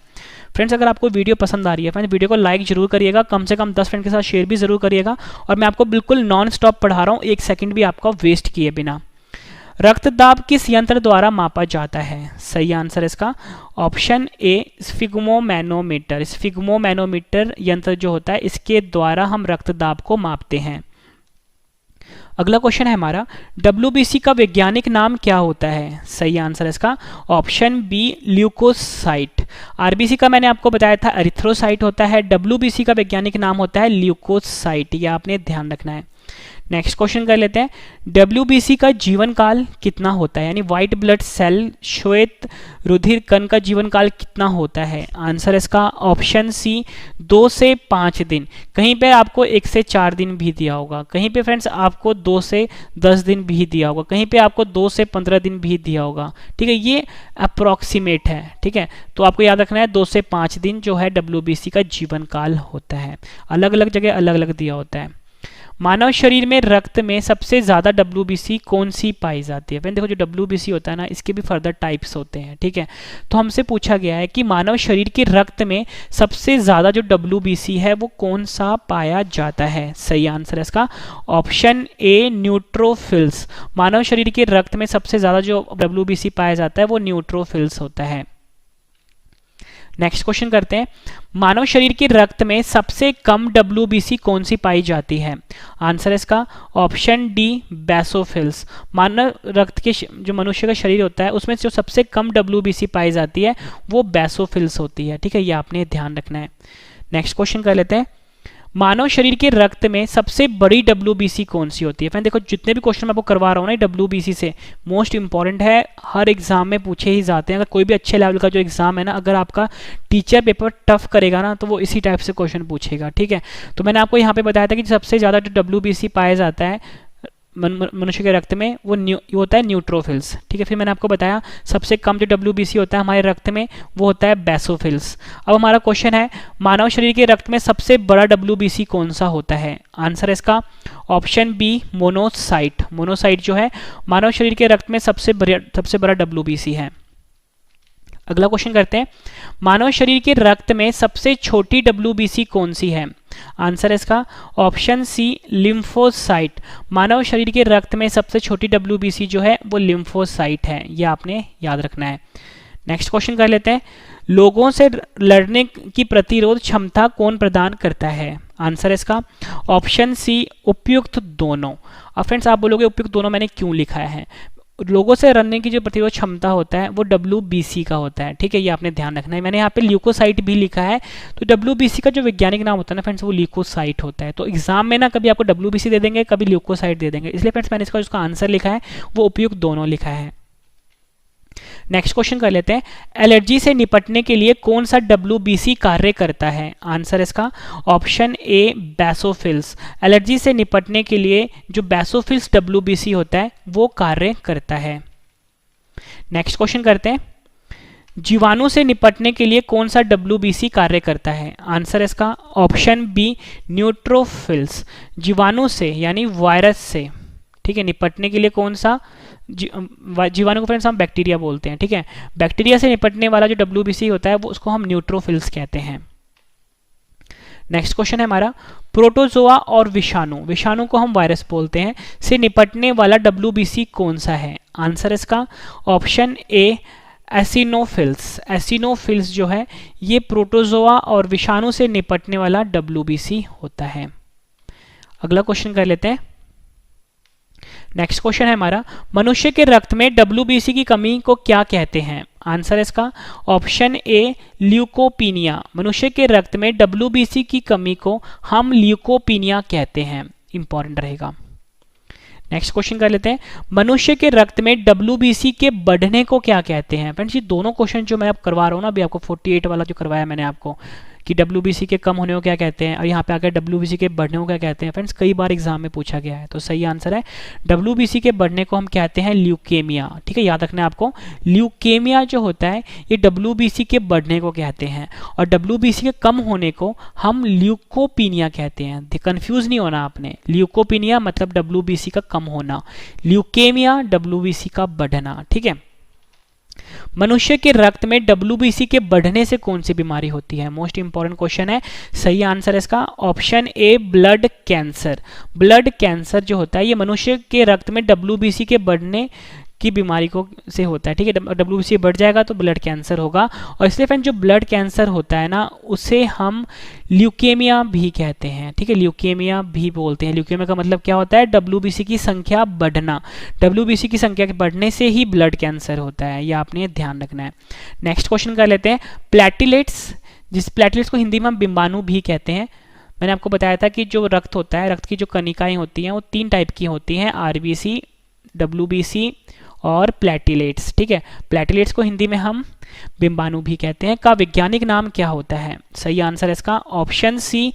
फ्रेंड्स अगर आपको वीडियो पसंद आ रही है फ्रेंड्स, वीडियो को लाइक जरूर करिएगा, कम से कम 10 फ्रेंड के साथ शेयर भी जरूर करिएगा, और मैं आपको बिल्कुल नॉन स्टॉप पढ़ा रहा हूँ, 1 सेकंड भी आपका वेस्ट किए बिना। रक्तदाब किस यंत्र द्वारा मापा जाता है? सही आंसर इसका ऑप्शन ए स्फिग्मोमैनोमीटर। स्फिग्मोमैनोमीटर यंत्र जो होता है, इसके द्वारा हम रक्तदाब को मापते हैं। अगला क्वेश्चन है हमारा, डब्ल्यूबीसी का वैज्ञानिक नाम क्या होता है? सही आंसर इसका ऑप्शन बी ल्यूकोसाइट। आरबीसी का मैंने आपको बताया था एरिथ्रोसाइट होता है, डब्ल्यूबीसी का वैज्ञानिक नाम होता है ल्यूकोसाइट, ये आपने ध्यान रखना है। नेक्स्ट क्वेश्चन कर लेते हैं, डब्ल्यूबीसी का जीवन काल कितना होता है? यानी व्हाइट ब्लड सेल श्वेत रुधिर कण का जीवन काल कितना होता है? आंसर इसका ऑप्शन सी 2 से 5 दिन। कहीं पे आपको 1 से 4 दिन भी दिया होगा, कहीं पे फ्रेंड्स आपको 2 से 10 दिन भी दिया होगा, कहीं पे आपको 2 से 15 दिन भी दिया होगा। ठीक है, ये अप्रोक्सीमेट है। ठीक है, तो आपको याद रखना है 2 से 5 दिन जो है डब्ल्यूबीसी का जीवन काल होता है। अलग अलग जगह अलग अलग दिया होता है। मानव शरीर में रक्त में सबसे ज्यादा डब्ल्यूबीसी कौन सी पाई जाती है? फ्रेंड देखो, जो डब्ल्यूबीसी होता है ना, इसके भी फर्दर टाइप्स होते हैं। ठीक है, तो हमसे पूछा गया है कि मानव शरीर के रक्त में सबसे ज्यादा जो डब्ल्यूबीसी है वो कौन सा पाया जाता है? सही आंसर है इसका ऑप्शन ए न्यूट्रोफिल्स। मानव शरीर के रक्त में सबसे ज्यादा जो डब्ल्यूबीसी पाया जाता है वो न्यूट्रोफिल्स होता है। नेक्स्ट क्वेश्चन करते हैं, मानव शरीर के रक्त में सबसे कम डब्ल्यूबीसी कौन सी पाई जाती है? आंसर इसका ऑप्शन डी बेसोफिल्स। मानव रक्त के जो मनुष्य का शरीर होता है उसमें जो सबसे कम डब्ल्यूबीसी पाई जाती है वो बेसोफिल्स होती है। ठीक है, ये आपने ध्यान रखना है। नेक्स्ट क्वेश्चन कर लेते हैं, मानव शरीर के रक्त में सबसे बड़ी डब्ल्यूबीसी कौन सी होती है? फ्रेंड देखो, जितने भी क्वेश्चन मैं आपको करवा रहा हूँ ना डब्ल्यूबीसी से, मोस्ट इंपॉर्टेंट है, हर एग्जाम में पूछे ही जाते हैं। अगर कोई भी अच्छे लेवल का जो एग्जाम है ना, अगर आपका टीचर पेपर टफ करेगा ना तो वो इसी टाइप से क्वेश्चन पूछेगा। ठीक है, तो मैंने आपको यहाँ पे बताया था कि सबसे ज्यादा जो डब्ल्यूबीसी पाया जाता है मनुष्य के रक्त में वो होता है न्यूट्रोफिल्स। ठीक है, फिर मैंने आपको बताया सबसे कम जो डब्ल्यूबीसी होता है हमारे रक्त में वो होता है बेसोफिल्स। अब हमारा क्वेश्चन है, मानव शरीर के रक्त में सबसे बड़ा डब्ल्यूबीसी कौन सा होता है? आंसर है इसका ऑप्शन बी मोनोसाइट। मोनोसाइट जो है मानव शरीर के रक्त में सबसे बड़ा डब्ल्यूबीसी है। अगला क्वेश्चन करते हैं, मानव शरीर के रक्त में सबसे छोटी डब्ल्यूबीसी कौन सी है? आंसर है इसका ऑप्शन सी लिम्फोसाइट। मानव शरीर के रक्त में सबसे छोटी डब्ल्यूबीसी जो है वो लिम्फोसाइट है, ये आपने याद रखना है। नेक्स्ट क्वेश्चन कर लेते हैं, लोगों से लड़ने की प्रतिरोध क्षमता कौन प्रदान करता है? आंसर है इसका ऑप्शन सी उपयुक्त दोनों। अब फ्रेंड्स आप बोलोगे उपयुक्त दोनों मैंने क्यों लिखा है? लोगों से लड़ने की जो प्रतिरोध क्षमता होता है वो डब्ल्यूबीसी का होता है। ठीक है, ये आपने ध्यान रखना है। मैंने यहाँ पे ल्यूकोसाइट भी लिखा है, तो डब्ल्यूबीसी का जो वैज्ञानिक नाम होता है ना फ्रेंड्स वो ल्यूकोसाइट होता है। तो एग्जाम में ना कभी आपको डब्ल्यूबीसी दे देंगे, कभी ल्यूकोसाइट दे देंगे, इसलिए फ्रेंड्स मैंने इसका आंसर लिखा है वो उपयुक्त दोनों लिखा है। नेक्स्ट क्वेश्चन कर लेते हैं, एलर्जी से निपटने के लिए कौन सा डब्ल्यूबीसी कार्य करता है? आंसर इसका ऑप्शन ए बेसोफिल्स। एलर्जी से निपटने के लिए जो बेसोफिल्स डब्ल्यूबीसी होता है वो कार्य करता है। नेक्स्ट क्वेश्चन करते हैं, जीवाणु से निपटने के लिए कौन सा डब्ल्यूबीसी कार्य करता है? आंसर इसका ऑप्शन बी न्यूट्रोफिल्स। जीवाणु से यानी वायरस से, ठीक है, निपटने के लिए कौन सा जीवाणु को फ्रेंड्स हम बैक्टीरिया बोलते हैं, ठीक है। बैक्टीरिया से निपटने वाला जो WBC होता है वो उसको हम न्यूट्रोफिल्स कहते हैं। नेक्स्ट क्वेश्चन है हमारा, प्रोटोजोआ और विषाणु, विषाणु को हम वायरस बोलते हैं, से निपटने वाला WBC कौन सा है? आंसर इसका ऑप्शन ए एसिनोफिल्स। एसिनोफिल्स जो है ये प्रोटोजोआ और विषाणु से निपटने वाला WBC होता है। अगला क्वेश्चन कर लेते हैं। नेक्स्ट क्वेश्चन है हमारा, मनुष्य के रक्त में WBC की कमी को क्या कहते हैं? आंसर इसका ऑप्शन ए ल्यूकोपीनिया। मनुष्य के रक्त में WBC की कमी को हम ल्यूकोपीनिया कहते हैं। इंपॉर्टेंट रहेगा। नेक्स्ट क्वेश्चन कर लेते हैं, मनुष्य के रक्त में WBC के बढ़ने को क्या कहते हैं? फ्रेंड्स ये दोनों क्वेश्चन जो मैं अब करवा रहा हूँ ना, अभी आपको 48 वाला जो करवाया मैंने आपको कि WBC के कम होने को क्या कहते हैं और यहाँ पे आकर WBC के बढ़ने को क्या कहते हैं, फ्रेंड्स कई बार एग्जाम में पूछा गया है। तो सही आंसर है WBC के बढ़ने को हम कहते हैं ल्यूकेमिया, ठीक है। याद रखना है आपको, ल्यूकेमिया जो होता है ये WBC के बढ़ने को कहते हैं और WBC के कम होने को हम ल्यूकोपीनिया कहते हैं। कंफ्यूज नहीं होना आपने, ल्यूकोपीनिया मतलब WBC का कम होना, ल्यूकेमिया WBC का बढ़ना, ठीक है। मनुष्य के रक्त में WBC के बढ़ने से कौन सी बीमारी होती है? मोस्ट इंपॉर्टेंट क्वेश्चन है। सही आंसर इसका ऑप्शन ए ब्लड कैंसर। ब्लड कैंसर जो होता है ये मनुष्य के रक्त में WBC के बढ़ने की बीमारी को से होता है, ठीक है। WBC बढ़ जाएगा तो ब्लड कैंसर होगा और इसलिए फ्रेंड जो ब्लड कैंसर होता है ना उसे हम ल्यूकेमिया भी कहते हैं, ठीक है। ल्यूकेमिया भी बोलते हैं। ल्यूकेमिया का मतलब क्या होता है? WBC की संख्या बढ़ना। WBC की संख्या के बढ़ने से ही ब्लड कैंसर होता है, यह आपने ध्यान रखना है। नेक्स्ट क्वेश्चन कर लेते हैं, प्लेटलेट्स, जिस प्लेटलेट्स को हिंदी में हम बिंबाणु भी कहते हैं। मैंने आपको बताया था कि जो रक्त होता है, रक्त की जो कणिकाएं होती हैं वो 3 टाइप की होती हैं, RBC, WBC और प्लेटलेट्स, ठीक है। प्लेटलेट्स को हिंदी में हम बिंबाणु भी कहते हैं। का वैज्ञानिक नाम क्या होता है? सही आंसर इसका ऑप्शन सी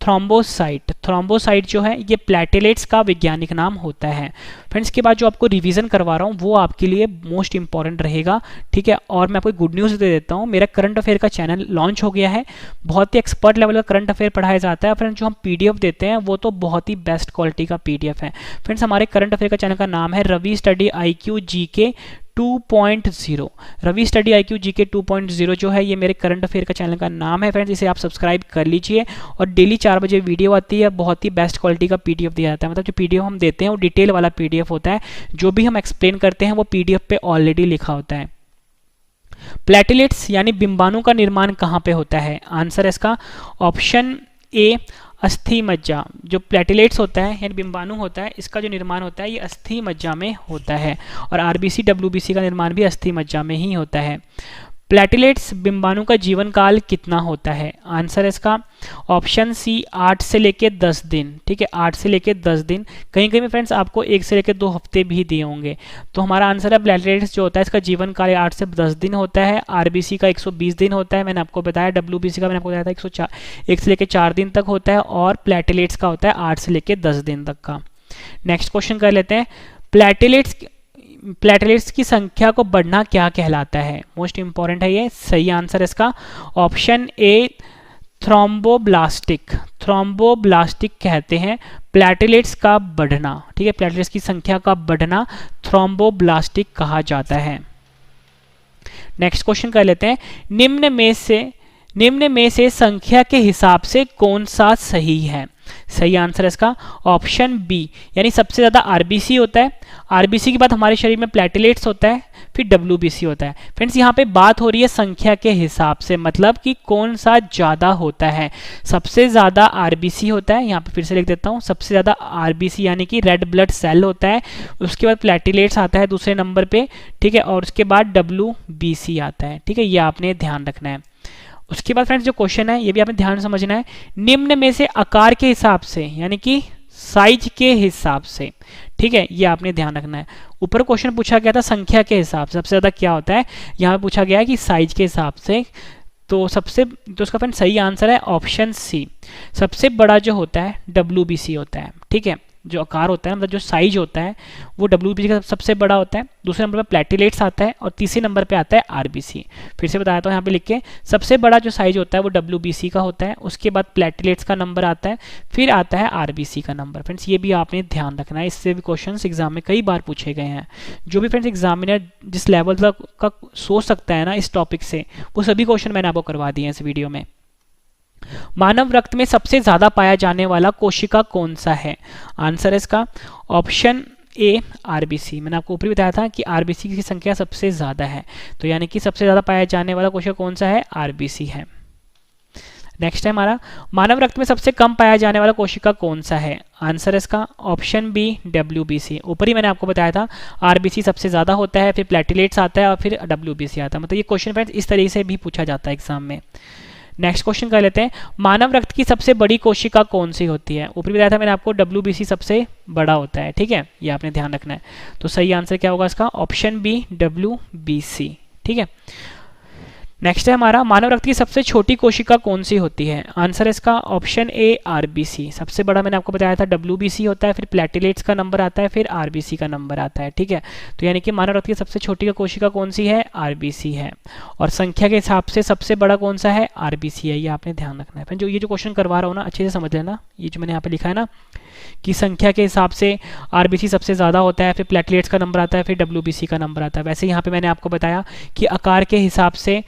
थ्रोम्बोसाइट। थ्रोम्बोसाइट जो है ये प्लेटलेट्स का वैज्ञानिक नाम होता है। फ्रेंड्स के बाद जो आपको रिवीजन करवा रहा हूँ वो आपके लिए मोस्ट इंपॉर्टेंट रहेगा, ठीक है। और मैं आपको गुड न्यूज़ दे देता हूँ, मेरा करंट अफेयर का चैनल लॉन्च हो गया है। बहुत ही एक्सपर्ट लेवल का करंट अफेयर पढ़ाया जाता है। फ्रेंड्स जो हम PDF देते हैं वो तो बहुत ही बेस्ट क्वालिटी का PDF है। फ्रेंड्स हमारे करंट अफेयर का चैनल का नाम है Ravi study IQ GK 2.0। Ravi study IQ GK 2.0 जो है ये मेरे करंट अफेयर का चैनल का नाम है। फ्रेंड्स इसे आप सब्सक्राइब कर लीजिए और डेली 4 बजे वीडियो आती है, बहुत ही बेस्ट क्वालिटी का PDF दिया जाता है। मतलब जो PDF हम देते हैं वो डिटेल वाला PDF होता है, जो भी हम एक्सप्लेन करते हैं वो PDF पे ऑलरेडी लिखा होता है। प्लेटलेट्स यानी बिंबाणु का निर्माण कहाँ पे होता है? आंसर इसका ऑप्शन ए अस्थि मज्जा। जो प्लेटलेट्स होता है यानी बिंबाणु होता है इसका जो निर्माण होता है ये अस्थि मज्जा में होता है और RBC WBC का निर्माण भी अस्थि मज्जा में ही होता है। प्लेटलेट्स बिंबाणु का जीवन काल कितना होता है? आंसर इसका ऑप्शन सी 8 से लेके 10 दिन, ठीक है। 8 से लेके 10 दिन, कहीं कहीं में फ्रेंड्स आपको 1 से लेके 2 हफ्ते भी दिए होंगे। तो हमारा आंसर है प्लेटलेट्स जो होता है इसका जीवन काल 8 से 10 दिन होता है। RBC का 120 दिन होता है, मैंने आपको बताया। WBC का मैंने आपको बताया था 1 से लेके 4 दिन तक होता है और प्लेटलेट्स का होता है 8 से लेके 10 दिन तक का। नेक्स्ट क्वेश्चन कर लेते हैं, प्लेटलेट्स की संख्या को बढ़ना क्या कहलाता है? मोस्ट इंपॉर्टेंट है ये। सही आंसर इसका ऑप्शन ए थ्रोम्बोब्लास्टिक। थ्रोम्बोब्लास्टिक कहते हैं प्लेटलेट्स का बढ़ना, ठीक है। प्लेटलेट्स की संख्या का बढ़ना थ्रोम्बोब्लास्टिक कहा जाता है। नेक्स्ट क्वेश्चन कर लेते हैं, निम्न में से संख्या के हिसाब से कौन सा सही है? सही आंसर इसका ऑप्शन बी, यानी सबसे ज्यादा RBC होता है। RBC के बाद हमारे शरीर में प्लेटलेट्स होता है, फिर WBC होता है। फ्रेंड्स यहाँ पे बात हो रही है संख्या के हिसाब से, मतलब कि कौन सा ज्यादा होता है। सबसे ज्यादा RBC होता है, यहाँ पे फिर से लिख देता हूँ, सबसे ज्यादा RBC यानी कि रेड ब्लड सेल होता है। उसके बाद प्लेटलेट्स आता है दूसरे नंबर पे, ठीक है। और उसके बाद WBC आता है, ठीक है। ये आपने ध्यान रखना है। उसके बाद फ्रेंड्स जो क्वेश्चन है ये भी आपने ध्यान समझना है, निम्न में से आकार के हिसाब से यानी कि साइज के हिसाब से, ठीक है। ये आपने ध्यान रखना है। ऊपर क्वेश्चन पूछा गया था संख्या के हिसाब से सबसे ज्यादा क्या होता है, यहाँ पे पूछा गया है कि साइज के हिसाब से। तो उसका फ्रेंड सही आंसर है ऑप्शन सी, सबसे बड़ा जो होता है WBC होता है, ठीक है। जो आकार होता है, मतलब जो साइज होता है, वो WBC का सबसे बड़ा होता है। दूसरे नंबर पर प्लेटलेट्स आता है और तीसरे नंबर पे आता है RBC। फिर से बताया था यहाँ पे लिख के, सबसे बड़ा जो साइज होता है वो WBC का होता है, उसके बाद प्लेटलेट्स का नंबर आता है, फिर आता है RBC का नंबर। फ्रेंड्स ये भी आपने ध्यान रखना है, इससे भी क्वेश्चंस एग्जाम में कई बार पूछे गए हैं। जो भी फ्रेंड्स एग्जामिनर जिस लेवल तक का सोच सकता है ना इस टॉपिक से, वो सभी क्वेश्चन मैंने आपको करवा दिए हैं इस वीडियो में। मानव रक्त में सबसे ज्यादा पाया जाने वाला कोशिका कौन सा है? आंसर है इसका ऑप्शन ए RBC। मैंने आपको ऊपर बताया था कि RBC की संख्या सबसे ज्यादा है, तो यानी कि सबसे ज्यादा पाया जाने वाला कोशिका कौन सा है? RBC है। नेक्स्ट है हमारा, मानव रक्त में सबसे कम पाया जाने वाला कोशिका कौन सा है? आंसर है इसका ऑप्शन बी WBC। ऊपर ही मैंने आपको बताया था RBC सबसे ज्यादा होता है, फिर प्लेटलेट्स आता है और फिर WBC आता है। मतलब ये क्वेश्चन फ्रेंड्स इस तरीके से भी पूछा जाता है एग्जाम में। नेक्स्ट क्वेश्चन कर लेते हैं, मानव रक्त की सबसे बड़ी कोशिका कौन सी होती है? ऊपर बताया था मैंने आपको WBC सबसे बड़ा होता है, ठीक है, ये आपने ध्यान रखना है। तो सही आंसर क्या होगा इसका? ऑप्शन बी WBC, ठीक है। नेक्स्ट है हमारा, मानव रक्त की सबसे छोटी कोशिका कौन सी होती है? आंसर है इसका ऑप्शन ए RBC। सबसे बड़ा मैंने आपको बताया था WBC होता है, फिर प्लेटलेट्स का नंबर आता है, फिर RBC का नंबर आता है, ठीक है। तो यानी कि मानव रक्त की सबसे छोटी कोशिका कौन सी है? RBC है। और संख्या के हिसाब से सबसे बड़ा कौन सा है? RBC है, ये आपने ध्यान रखना है। फिर जो ये जो क्वेश्चन करवा रहा हूँ ना, अच्छे से समझ लेना, ये जो मैंने यहाँ पे लिखा है ना कि संख्या के हिसाब से RBC सबसे ज़्यादा होता है, फिर प्लेटलेट्स का नंबर आता है, फिर WBC का नंबर आता है। वैसे यहाँ पे मैंने आपको बताया कि आकार के हिसाब से,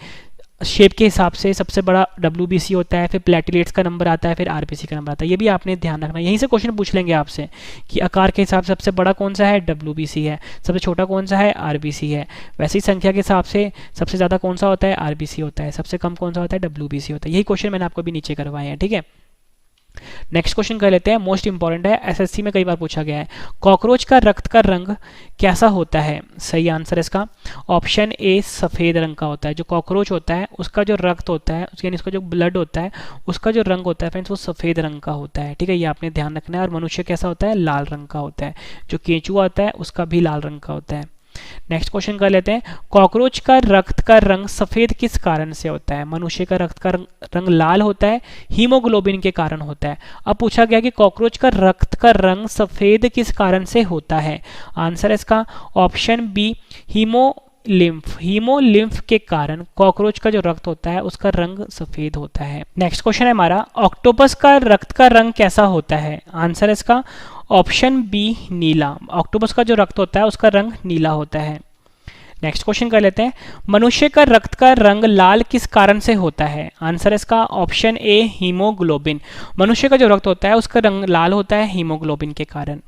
शेप के हिसाब से सबसे बड़ा WBC होता है, फिर प्लेटलेट्स का नंबर आता है, फिर RBC का नंबर आता है। ये भी आपने ध्यान रखना है। यहीं से क्वेश्चन पूछ लेंगे आपसे कि आकार के हिसाब से सबसे बड़ा कौन सा है? WBC है। सबसे छोटा कौन सा है? RBC है। वैसे ही संख्या के हिसाब से सबसे ज़्यादा कौन सा होता है? RBC होता है। सबसे कम कौन सा होता है? WBC होता है। यही क्वेश्चन मैंने आपको भी नीचे करवाए हैं, ठीक है। नेक्स्ट क्वेश्चन कर लेते हैं, मोस्ट इंपॉर्टेंट है, SSC में कई बार पूछा गया है। कॉकरोच का रक्त का रंग कैसा होता है? सही आंसर है इसका ऑप्शन ए सफेद रंग का होता है। जो कॉकरोच होता है उसका जो रक्त होता है, यानी उसका जो ब्लड होता है, उसका जो रंग होता है फ्रेंड्स वो सफेद रंग का होता है, ठीक है, ये आपने ध्यान रखना है। और मनुष्य कैसा होता है? लाल रंग का होता है। जो केंचुआ होता है उसका भी लाल रंग का होता है। नेक्स्ट क्वेश्चन कर लेते हैं, कॉकरोच का रक्त का रंग सफेद किस कारण से होता है? मनुष्य का रक्त का रंग लाल होता है, हीमोग्लोबिन के कारण होता है। अब पूछा गया कि कॉकरोच का रक्त का रंग सफेद किस कारण से होता है? आंसर है इसका ऑप्शन बी हीमोलिम्फ के कारण कॉकरोच का जो रक्त होता है उसका रंग सफेद होता है। नेक्स्ट क्वेश्चन है हमारा, ऑक्टोपस का रक्त का रंग कैसा होता है? आंसर है इसका ऑप्शन बी नीला। ऑक्टोपस का जो रक्त होता है उसका रंग नीला होता है। नेक्स्ट क्वेश्चन कर लेते हैं, मनुष्य का रक्त का रंग लाल किस कारण से होता है? आंसर है इसका ऑप्शन ए हीमोग्लोबिन। मनुष्य का जो रक्त होता है उसका रंग लाल होता है हीमोग्लोबिन के कारण।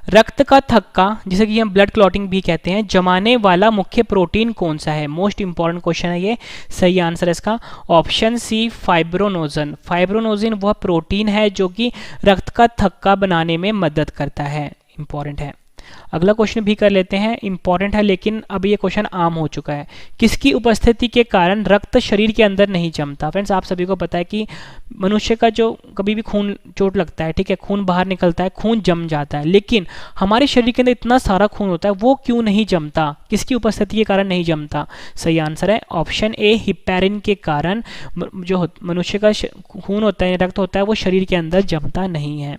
रक्त का थक्का, जिसे कि हम ब्लड क्लॉटिंग भी कहते हैं, जमाने वाला मुख्य प्रोटीन कौन सा है? मोस्ट इंपॉर्टेंट क्वेश्चन है ये। सही आंसर है इसका ऑप्शन सी फाइब्रोनोजन। फाइब्रोनोजिन वह प्रोटीन है जो कि रक्त का थक्का बनाने में मदद करता है। इंपॉर्टेंट है। अगला क्वेश्चन भी कर लेते हैं, इंपॉर्टेंट है लेकिन अब ये क्वेश्चन आम हो चुका है। किसकी उपस्थिति के कारण रक्त शरीर के अंदर नहीं जमता? फ्रेंड्स आप सभी को पता है कि मनुष्य का जो कभी भी खून चोट लगता है, ठीक है, खून बाहर निकलता है, खून जम जाता है, लेकिन हमारे शरीर के अंदर इतना सारा खून होता है, वो क्यों नहीं जमता? किसकी उपस्थिति के कारण नहीं जमता? सही आंसर है ऑप्शन ए हिपैरिन के कारण जो मनुष्य का खून होता है, रक्त होता है, वो शरीर के अंदर जमता नहीं है।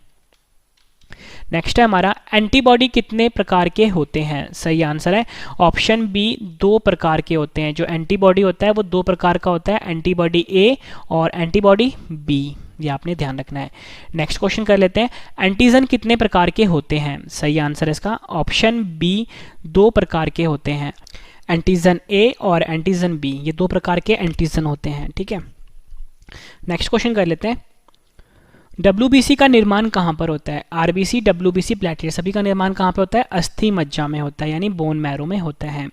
नेक्स्ट है हमारा, एंटीबॉडी कितने प्रकार के होते हैं? सही आंसर है ऑप्शन बी 2 प्रकार के होते हैं। जो एंटीबॉडी होता है वो 2 प्रकार का होता है, एंटीबॉडी ए और एंटीबॉडी बी, ये आपने ध्यान रखना है। नेक्स्ट क्वेश्चन कर लेते हैं, एंटीजन कितने प्रकार के होते हैं? सही आंसर है इसका ऑप्शन बी 2 प्रकार के होते हैं। एंटीजन ए और एंटीजन बी, ये 2 प्रकार के एंटीजन होते हैं, ठीक है। नेक्स्ट क्वेश्चन कर लेते हैं, WBC का निर्माण कहाँ पर होता है? RBC, WBC, प्लेटलेट सभी का निर्माण कहाँ पे होता है? अस्थि मज्जा में होता है, यानी बोन मैरो में होता है।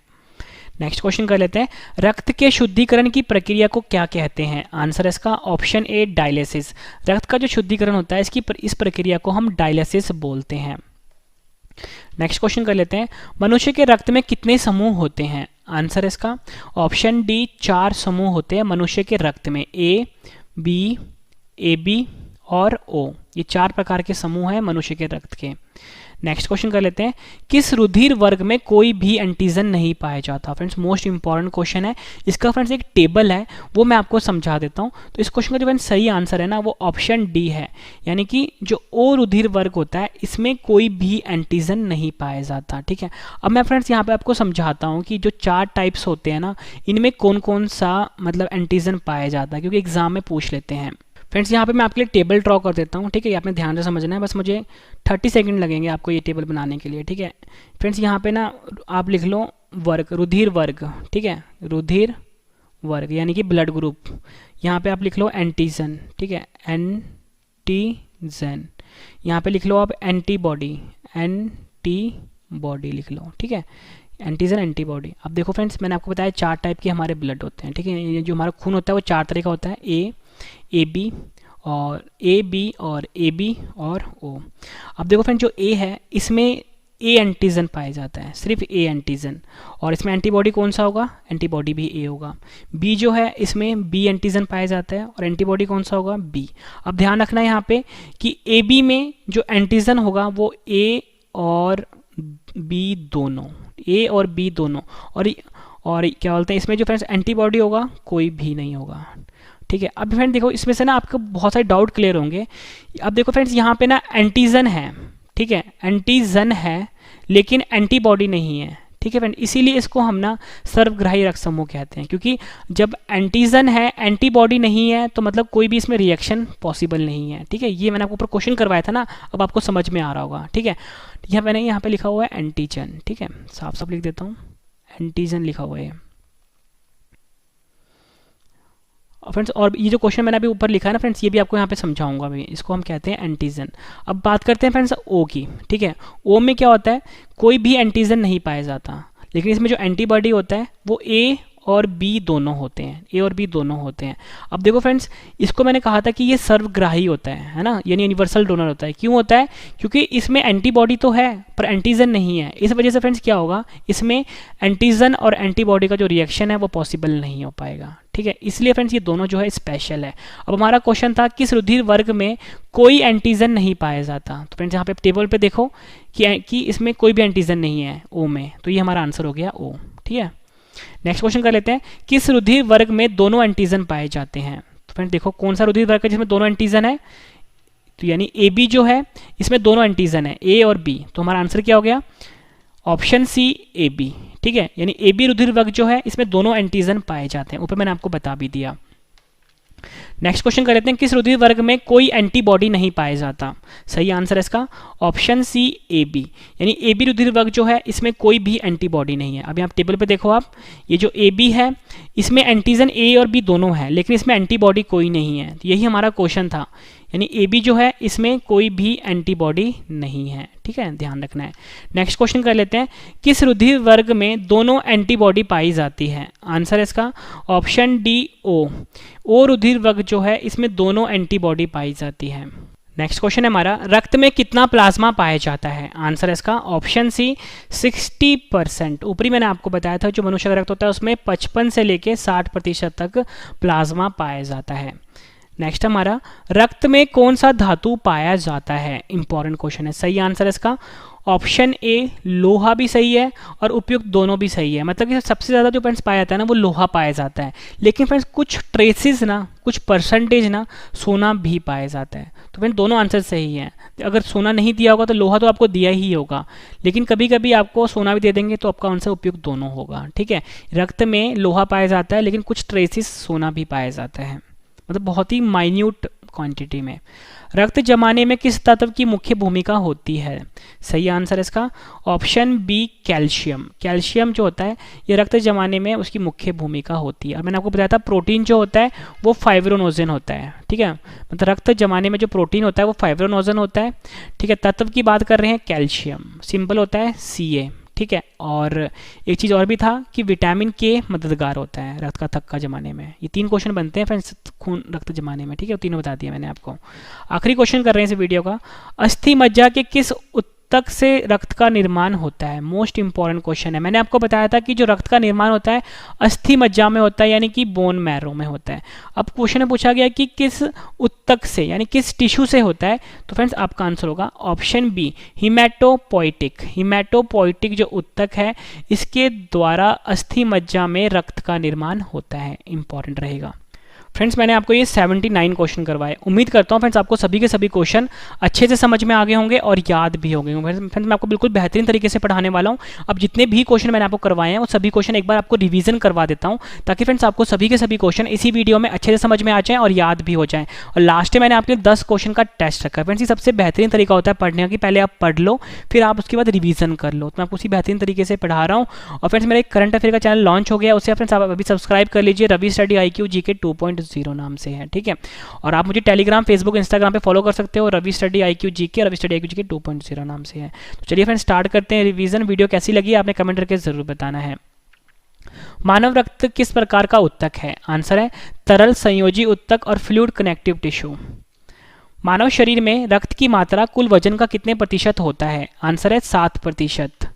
नेक्स्ट क्वेश्चन कर लेते हैं, रक्त के शुद्धिकरण की प्रक्रिया को क्या कहते हैं? आंसर है इसका ऑप्शन ए डायलिसिस। रक्त का जो शुद्धिकरण होता है इस प्रक्रिया को हम डायलिसिस बोलते हैं। नेक्स्ट क्वेश्चन कर लेते हैं, मनुष्य के रक्त में कितने समूह होते हैं? आंसर है इसका ऑप्शन डी 4 समूह होते हैं मनुष्य के रक्त में, A, B, AB और O, ये 4 प्रकार के समूह हैं मनुष्य के रक्त के। नेक्स्ट क्वेश्चन कर लेते हैं, किस रुधिर वर्ग में कोई भी एंटीजन नहीं पाया जाता। फ्रेंड्स मोस्ट इंपॉर्टेंट क्वेश्चन है, इसका फ्रेंड्स एक टेबल है वो मैं आपको समझा देता हूँ। तो इस क्वेश्चन का जो फ्रेंड्स सही आंसर है ना वो ऑप्शन डी है, यानी कि जो ओ रुधिर वर्ग होता है इसमें कोई भी एंटीजन नहीं पाया जाता। ठीक है, अब मैं फ्रेंड्स यहाँ पे आपको समझाता हूँ कि जो 4 टाइप्स होते हैं ना इनमें कौन कौन सा मतलब एंटीजन पाया जाता है, क्योंकि एग्जाम में पूछ लेते हैं। फ्रेंड्स यहाँ पे मैं आपके लिए टेबल ड्रॉ कर देता हूँ। ठीक है, ये आपने ध्यान से समझना है, बस मुझे 30 सेकंड लगेंगे आपको ये टेबल बनाने के लिए। ठीक है फ्रेंड्स, यहाँ पे ना आप लिख लो वर्ग, रुधिर वर्ग। ठीक है, रुधिर वर्ग यानी कि ब्लड ग्रुप। यहाँ पे आप लिख लो एंटीजन। ठीक है, एंटीजन। यहाँ पे लिख लो आप एंटीबॉडी, एंटीबॉडी लिख लो। ठीक है, एंटीजन एंटीबॉडी। अब देखो फ्रेंड्स, मैंने आपको बताया 4 टाइप के हमारे ब्लड होते हैं। ठीक है, ये जो हमारा खून होता है वो 4 तरह का होता है, ए बी और ए बी और ओ। अब देखो फ्रेंड, जो ए है इसमें ए एंटीजन पाया जाता है, सिर्फ ए एंटीजन, और इसमें एंटीबॉडी कौन सा होगा, एंटीबॉडी भी ए होगा। बी जो है इसमें बी एंटीजन पाया जाता है और एंटीबॉडी कौन सा होगा, बी। अब ध्यान रखना है यहाँ पे कि ए बी में जो एंटीजन होगा वो ए और बी दोनों, ए और बी दोनों, और क्या बोलते हैं इसमें जो फ्रेंड्स एंटीबॉडी होगा कोई भी नहीं होगा। ठीक है, अब फ्रेंड देखो इसमें से ना आपको बहुत सारे डाउट क्लियर होंगे। अब देखो फ्रेंड्स, यहाँ पे ना एंटीजन है, ठीक है, एंटीजन है लेकिन एंटीबॉडी नहीं है। ठीक है फ्रेंड, इसीलिए इसको हम ना सर्वग्राही रक्त समूह कहते हैं, क्योंकि जब एंटीजन है एंटीबॉडी नहीं है तो मतलब कोई भी इसमें रिएक्शन पॉसिबल नहीं है। ठीक है, ये मैंने आपको ऊपर क्वेश्चन करवाया था ना, अब आपको समझ में आ रहा होगा। ठीक है, यहाँ मैंने यहाँ पे लिखा हुआ है एंटीजन। ठीक है, साफ साफ लिख देता हूँ, एंटीजन लिखा हुआ है फ्रेंड्स। और ये जो क्वेश्चन मैंने अभी ऊपर लिखा है ना फ्रेंड्स, ये भी आपको यहाँ पे समझाऊंगा अभी, इसको हम कहते हैं एंटीजन। अब बात करते हैं फ्रेंड्स ओ की। ठीक है, ओ में क्या होता है, कोई भी एंटीजन नहीं पाया जाता, लेकिन इसमें जो एंटीबॉडी होता है वो ए और बी दोनों होते हैं, ए और बी दोनों होते हैं। अब देखो फ्रेंड्स, इसको मैंने कहा था कि ये सर्वग्राही होता है ना, यानी यूनिवर्सल डोनर होता है। क्यों होता है, क्योंकि इसमें एंटीबॉडी तो है पर एंटीजन नहीं है। इस वजह से फ्रेंड्स क्या होगा, इसमें एंटीजन और एंटीबॉडी का जो रिएक्शन है वो पॉसिबल नहीं हो पाएगा। ठीक है, इसलिए फ्रेंड्स ये दोनों जो है स्पेशल है। अब हमारा क्वेश्चन था किस रुधिर वर्ग में कोई एंटीजन नहीं पाया जाता। तो फ्रेंड्स यहाँ पे टेबल पे देखो कि इसमें कोई भी एंटीजन नहीं है ओ में, तो ये हमारा आंसर हो गया ओ। ठीक है, नेक्स्ट क्वेश्चन कर लेते हैं, किस रुधिर वर्ग में दोनों एंटीजन पाए जाते हैं। तो फ्रेंड्स देखो कौन सा रुधिर वर्ग है जिसमें दोनों एंटीजन है, तो यानी ए बी जो है इसमें दोनों एंटीजन है, ए और बी। तो हमारा आंसर क्या हो गया, ऑप्शन सी ए बी। ठीक है, यानी ए बी रुधिर वर्ग जो है इसमें दोनों एंटीजन पाए जाते हैं, ऊपर मैंने आपको बता भी दिया। नेक्स्ट क्वेश्चन कर लेते हैं, किस रुधिर वर्ग में कोई एंटीबॉडी नहीं पाया जाता। सही आंसर है इसका ऑप्शन सी ए बी, यानी ए बी रुधिर वर्ग जो है इसमें कोई भी एंटीबॉडी नहीं है। अब यहाँ टेबल पे देखो आप, ये जो ए बी है इसमें एंटीजन ए और बी दोनों है, लेकिन इसमें एंटीबॉडी कोई नहीं है। तो यही हमारा क्वेश्चन था, यानी ए बी जो है इसमें कोई भी एंटीबॉडी नहीं है। ठीक है, ध्यान रखना है। नेक्स्ट क्वेश्चन कर लेते हैं, किस रुधिर वर्ग में दोनों एंटीबॉडी पाई जाती है। आंसर है इसका ऑप्शन डी ओ रुधिर वर्ग जो है इसमें दोनों एंटीबॉडी पाई जाती है। नेक्स्ट क्वेश्चन है हमारा, रक्त में कितना प्लाज्मा पाया जाता है। आंसर है इसका ऑप्शन सी 60%। ऊपरी मैंने आपको बताया था जो मनुष्य का रक्त होता है उसमें 55 से लेके 60% तक प्लाज्मा पाया जाता है। नेक्स्ट हमारा, रक्त में कौन सा धातु पाया जाता है। इंपॉर्टेंट क्वेश्चन है। सही आंसर है इसका ऑप्शन ए लोहा भी सही है और उपयुक्त दोनों भी सही है। मतलब कि सबसे ज़्यादा जो फ्रेंड्स पाया जाता है ना वो लोहा पाया जाता है, लेकिन फ्रेंड्स कुछ ट्रेसेस ना, कुछ परसेंटेज ना सोना भी पाया जाता है। तो फ्रेंड्स दोनों आंसर सही हैं। अगर सोना नहीं दिया होगा तो लोहा तो आपको दिया ही होगा, लेकिन कभी कभी आपको सोना भी दे देंगे तो आपका आंसर उपयुक्त दोनों होगा। ठीक है, रक्त में लोहा पाया जाता है लेकिन कुछ ट्रेसेस सोना भी पाया जाता है, मतलब बहुत ही माइन्यूट क्वांटिटी में। रक्त जमाने में किस तत्व की मुख्य भूमिका होती है। सही आंसर है इसका ऑप्शन बी कैल्शियम। कैल्शियम जो होता है ये रक्त जमाने में उसकी मुख्य भूमिका होती है। और मैंने आपको बताया था प्रोटीन जो होता है वो फाइब्रोनोजन होता है। ठीक है, मतलब रक्त जमाने में जो प्रोटीन होता है वो फाइब्रोनोजन होता है। ठीक है, तत्व की बात कर रहे हैं कैल्शियम, सिंपल होता है Ca। ठीक है, और एक चीज़ और भी था कि विटामिन के मददगार होता है रक्त का थक्का जमाने में। ये 3 क्वेश्चन बनते हैं फ्रेंड्स खून रक्त जमाने में। ठीक है, तीनों बता दिया मैंने आपको। आखिरी क्वेश्चन कर रहे हैं इस वीडियो का, अस्थि मज्जा के किस उत्तक से रक्त का निर्माण होता है? मोस्ट इंपॉर्टेंट क्वेश्चन है। मैंने आपको बताया था कि जो रक्त का निर्माण होता है अस्थि मज्जा में होता है, यानी कि बोन मैरो में होता है। अब क्वेश्चन में पूछा गया कि किस उत्तक से यानी किस टिश्यू से होता है, तो फ्रेंड्स आपका आंसर होगा ऑप्शन बी, हीमेटोपोइटिक। हीमेटोपोइटिक जो उत्तक है इसके द्वारा अस्थि मज्जा में रक्त का निर्माण होता है। इंपॉर्टेंट रहेगा। फ्रेंड्स मैंने आपको ये 79 क्वेश्चन करवाए। उम्मीद करता हूँ फ्रेंड्स आपको सभी के सभी क्वेश्चन अच्छे से समझ में आ गए होंगे और याद भी हो गए होंगे। फ्रेंड्स मैं आपको बिल्कुल बेहतरीन तरीके से पढ़ाने वाला हूँ। अब जितने भी क्वेश्चन मैंने आपको करवाए हैं वो सभी क्वेश्चन एक बार आपको रिवीजन करवा देता हूँ, ताकि फ्रेंड्स आपको सभी के सभी क्वेश्चन इसी वीडियो में अच्छे से समझ में आ जाएँ और याद भी हो जाएँ। और लास्ट में मैंने आपके 10 क्वेश्चन का टेस्ट रखा है। फ्रेंड्स ये सबसे बेहतरीन तरीका होता है पढ़ने का, पहले आप पढ़ लो फिर आप उसके बाद रिवीजन कर लो। तो मैं आपको उसी बेहतरीन तरीके से पढ़ा रहा हूँ। और फ्रेंड्स मेरा एक करंट अफेयर का चैनल लॉन्च हो गया, उससे फ्रेंड्स आप अभी सब्सक्राइब कर लीजिए। रवि स्टडी IQ GK 2.0 नाम से है, ठीक है। और आप मुझे टेलीग्राम, फेसबुक, इंस्टाग्राम पे फॉलो कर सकते हो। Ravi study IQ GK, Ravi study IQ GK 2.0 नाम से है। तो चलिए फ्रेंड्स स्टार्ट करते हैं रिवीजन। वीडियो कैसी लगी आपने कमेंट करके जरूर बताना है। मानव रक्त किस प्रकार का उत्तक है? आंसर है तरल संयोजी उत्तक और फ्लूइड कनेक्टिव टिश्यू। मानव शरीर में रक्त की मात्रा कुल वजन का कितने प्रतिशत होता है? आंसर है 7%।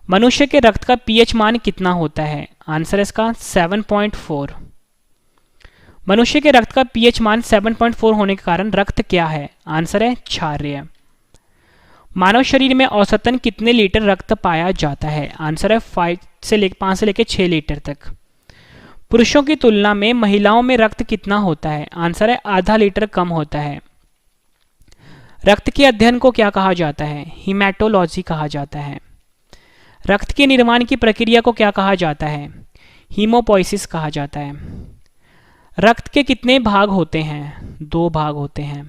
मनुष्य के रक्त का pH मान कितना होता है? आंसर है इसका 7.4। मनुष्य के रक्त का pH मान 7.4 होने के कारण रक्त क्या है? आंसर है क्षारीय। मानव शरीर में औसतन कितने लीटर रक्त पाया जाता है? आंसर है 5 से लेकर 6 लीटर तक। पुरुषों की तुलना में महिलाओं में रक्त कितना होता है? आंसर है आधा लीटर कम होता है। रक्त के अध्ययन को क्या कहा जाता है? हीमेटोलॉजी कहा जाता है। रक्त के निर्माण की प्रक्रिया को क्या कहा जाता है? हीमोपोइसिस कहा जाता है। रक्त के कितने भाग होते हैं? 2 भाग होते हैं।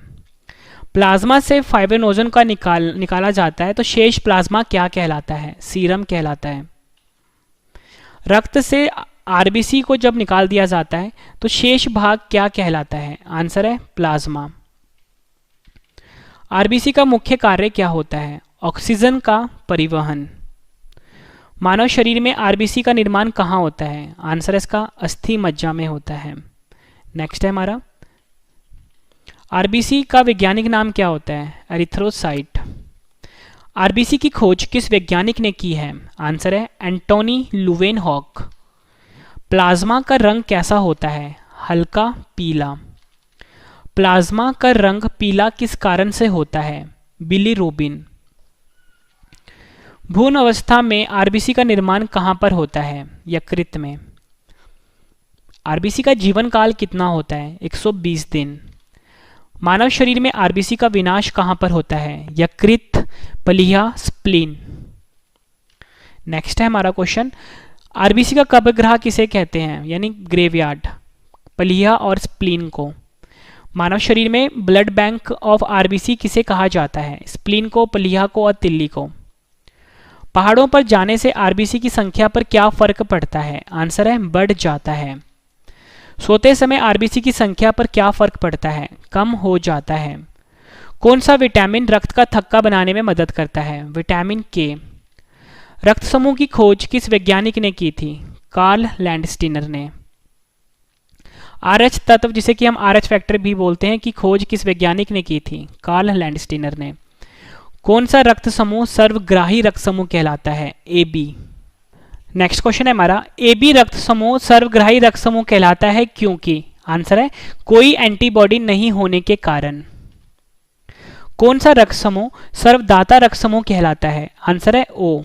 प्लाज्मा से फाइब्रिनोजन का निकाला जाता है तो शेष प्लाज्मा क्या कहलाता है? सीरम कहलाता है। रक्त से आरबीसी को जब निकाल दिया जाता है तो शेष भाग क्या कहलाता है? आंसर है प्लाज्मा। आरबीसी का मुख्य कार्य क्या होता है? ऑक्सीजन का परिवहन। मानव शरीर में आरबीसी का निर्माण कहाँ होता है? आंसर है इसका अस्थि मज्जा में होता है। नेक्स्ट है हमारा, आरबीसी का वैज्ञानिक नाम क्या होता है? एरिथ्रोसाइट। आरबीसी की खोज किस वैज्ञानिक ने की है? आंसर है एंटोनी लुवेनहॉक। प्लाज्मा का रंग कैसा होता है? हल्का पीला। प्लाज्मा का रंग पीला किस कारण से होता है? बिलीरुबिन। भ्रूण अवस्था में आरबीसी का निर्माण कहाँ पर होता है? यकृत में। आरबीसी का जीवन काल कितना होता है? 120 दिन। मानव शरीर में आरबीसी का विनाश कहाँ पर होता है? यकृत, पलिया, स्प्लीन। नेक्स्ट है हमारा क्वेश्चन, आरबीसी का कब्रगाह किसे कहते हैं? यानी ग्रेवयार्ड। पलिया और स्प्लीन को। मानव शरीर में ब्लड बैंक ऑफ आरबीसी किसे कहा जाता है? स्प्लीन को, पलिया को और तिल्ली को। पहाड़ों पर जाने से आरबीसी की संख्या पर क्या फर्क पड़ता है? आंसर है बढ़ जाता है। सोते समय आरबीसी की संख्या पर क्या फर्क पड़ता है? कम हो जाता है। कौन सा विटामिन रक्त का थक्का बनाने में मदद करता है? विटामिन के। रक्त समूह की खोज किस वैज्ञानिक ने की थी? कार्ल लैंडस्टीनर ने। आरएच तत्व जिसे कि हम आरएच फैक्टर भी बोलते हैं, की खोज किस वैज्ञानिक ने की थी? कार्ल लैंडस्टीनर ने। कौन सा रक्त समूह सर्वग्राही रक्त समूह कहलाता है? AB। नेक्स्ट क्वेश्चन है हमारा, AB रक्त समूह सर्वग्राही रक्त समूह कहलाता है क्योंकि? आंसर है कोई एंटीबॉडी नहीं होने के कारण। कौन सा रक्त समूह सर्वदाता रक्त समूह कहलाता है? आंसर है O।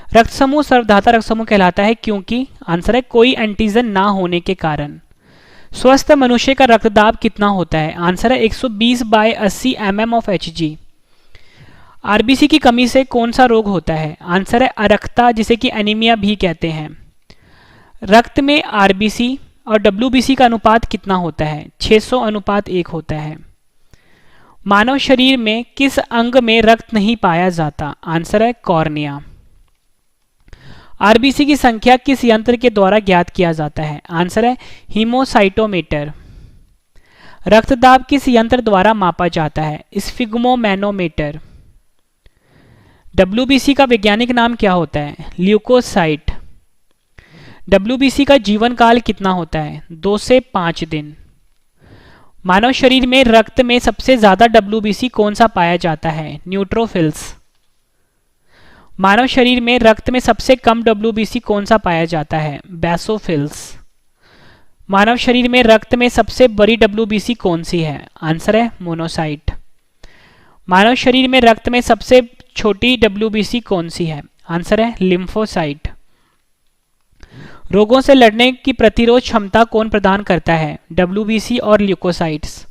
रक्त समूह सर्वदाता रक्त समूह कहलाता है क्योंकि? आंसर है कोई एंटीजन ना होने के कारण। स्वस्थ मनुष्य का रक्तदाब कितना होता है? आंसर है 120/80 mm of Hg। आरबीसी की कमी से कौन सा रोग होता है? आंसर है अरक्तता, जिसे कि एनीमिया भी कहते हैं। रक्त में आरबीसी और डब्ल्यूबीसी का अनुपात कितना होता है? 600:1 होता है। मानव शरीर में किस अंग में रक्त नहीं पाया जाता? आंसर है कॉर्निया। आरबीसी की संख्या किस यंत्र के द्वारा ज्ञात किया जाता है? आंसर है हीमोसाइटोमीटर। रक्तदाब किस यंत्र द्वारा मापा जाता है? स्फिग्मोमैनोमीटर। डब्ल्यूबीसी का वैज्ञानिक नाम क्या होता है? ल्यूकोसाइट। डब्ल्यूबीसी का जीवन काल कितना होता है? 2 से 5 दिन। मानव शरीर में रक्त में सबसे ज्यादा डब्ल्यूबीसी कौन सा पाया जाता है? न्यूट्रोफिल्स। मानव शरीर में रक्त में सबसे कम WBC कौन सा पाया जाता है? बेसोफिल्स। मानव शरीर में रक्त में सबसे बड़ी WBC कौन सी है? आंसर है मोनोसाइट। मानव शरीर में रक्त में सबसे छोटी WBC कौन सी है? आंसर है लिम्फोसाइट। रोगों से लड़ने की प्रतिरोध क्षमता कौन प्रदान करता है? WBC और ल्यूकोसाइट्स।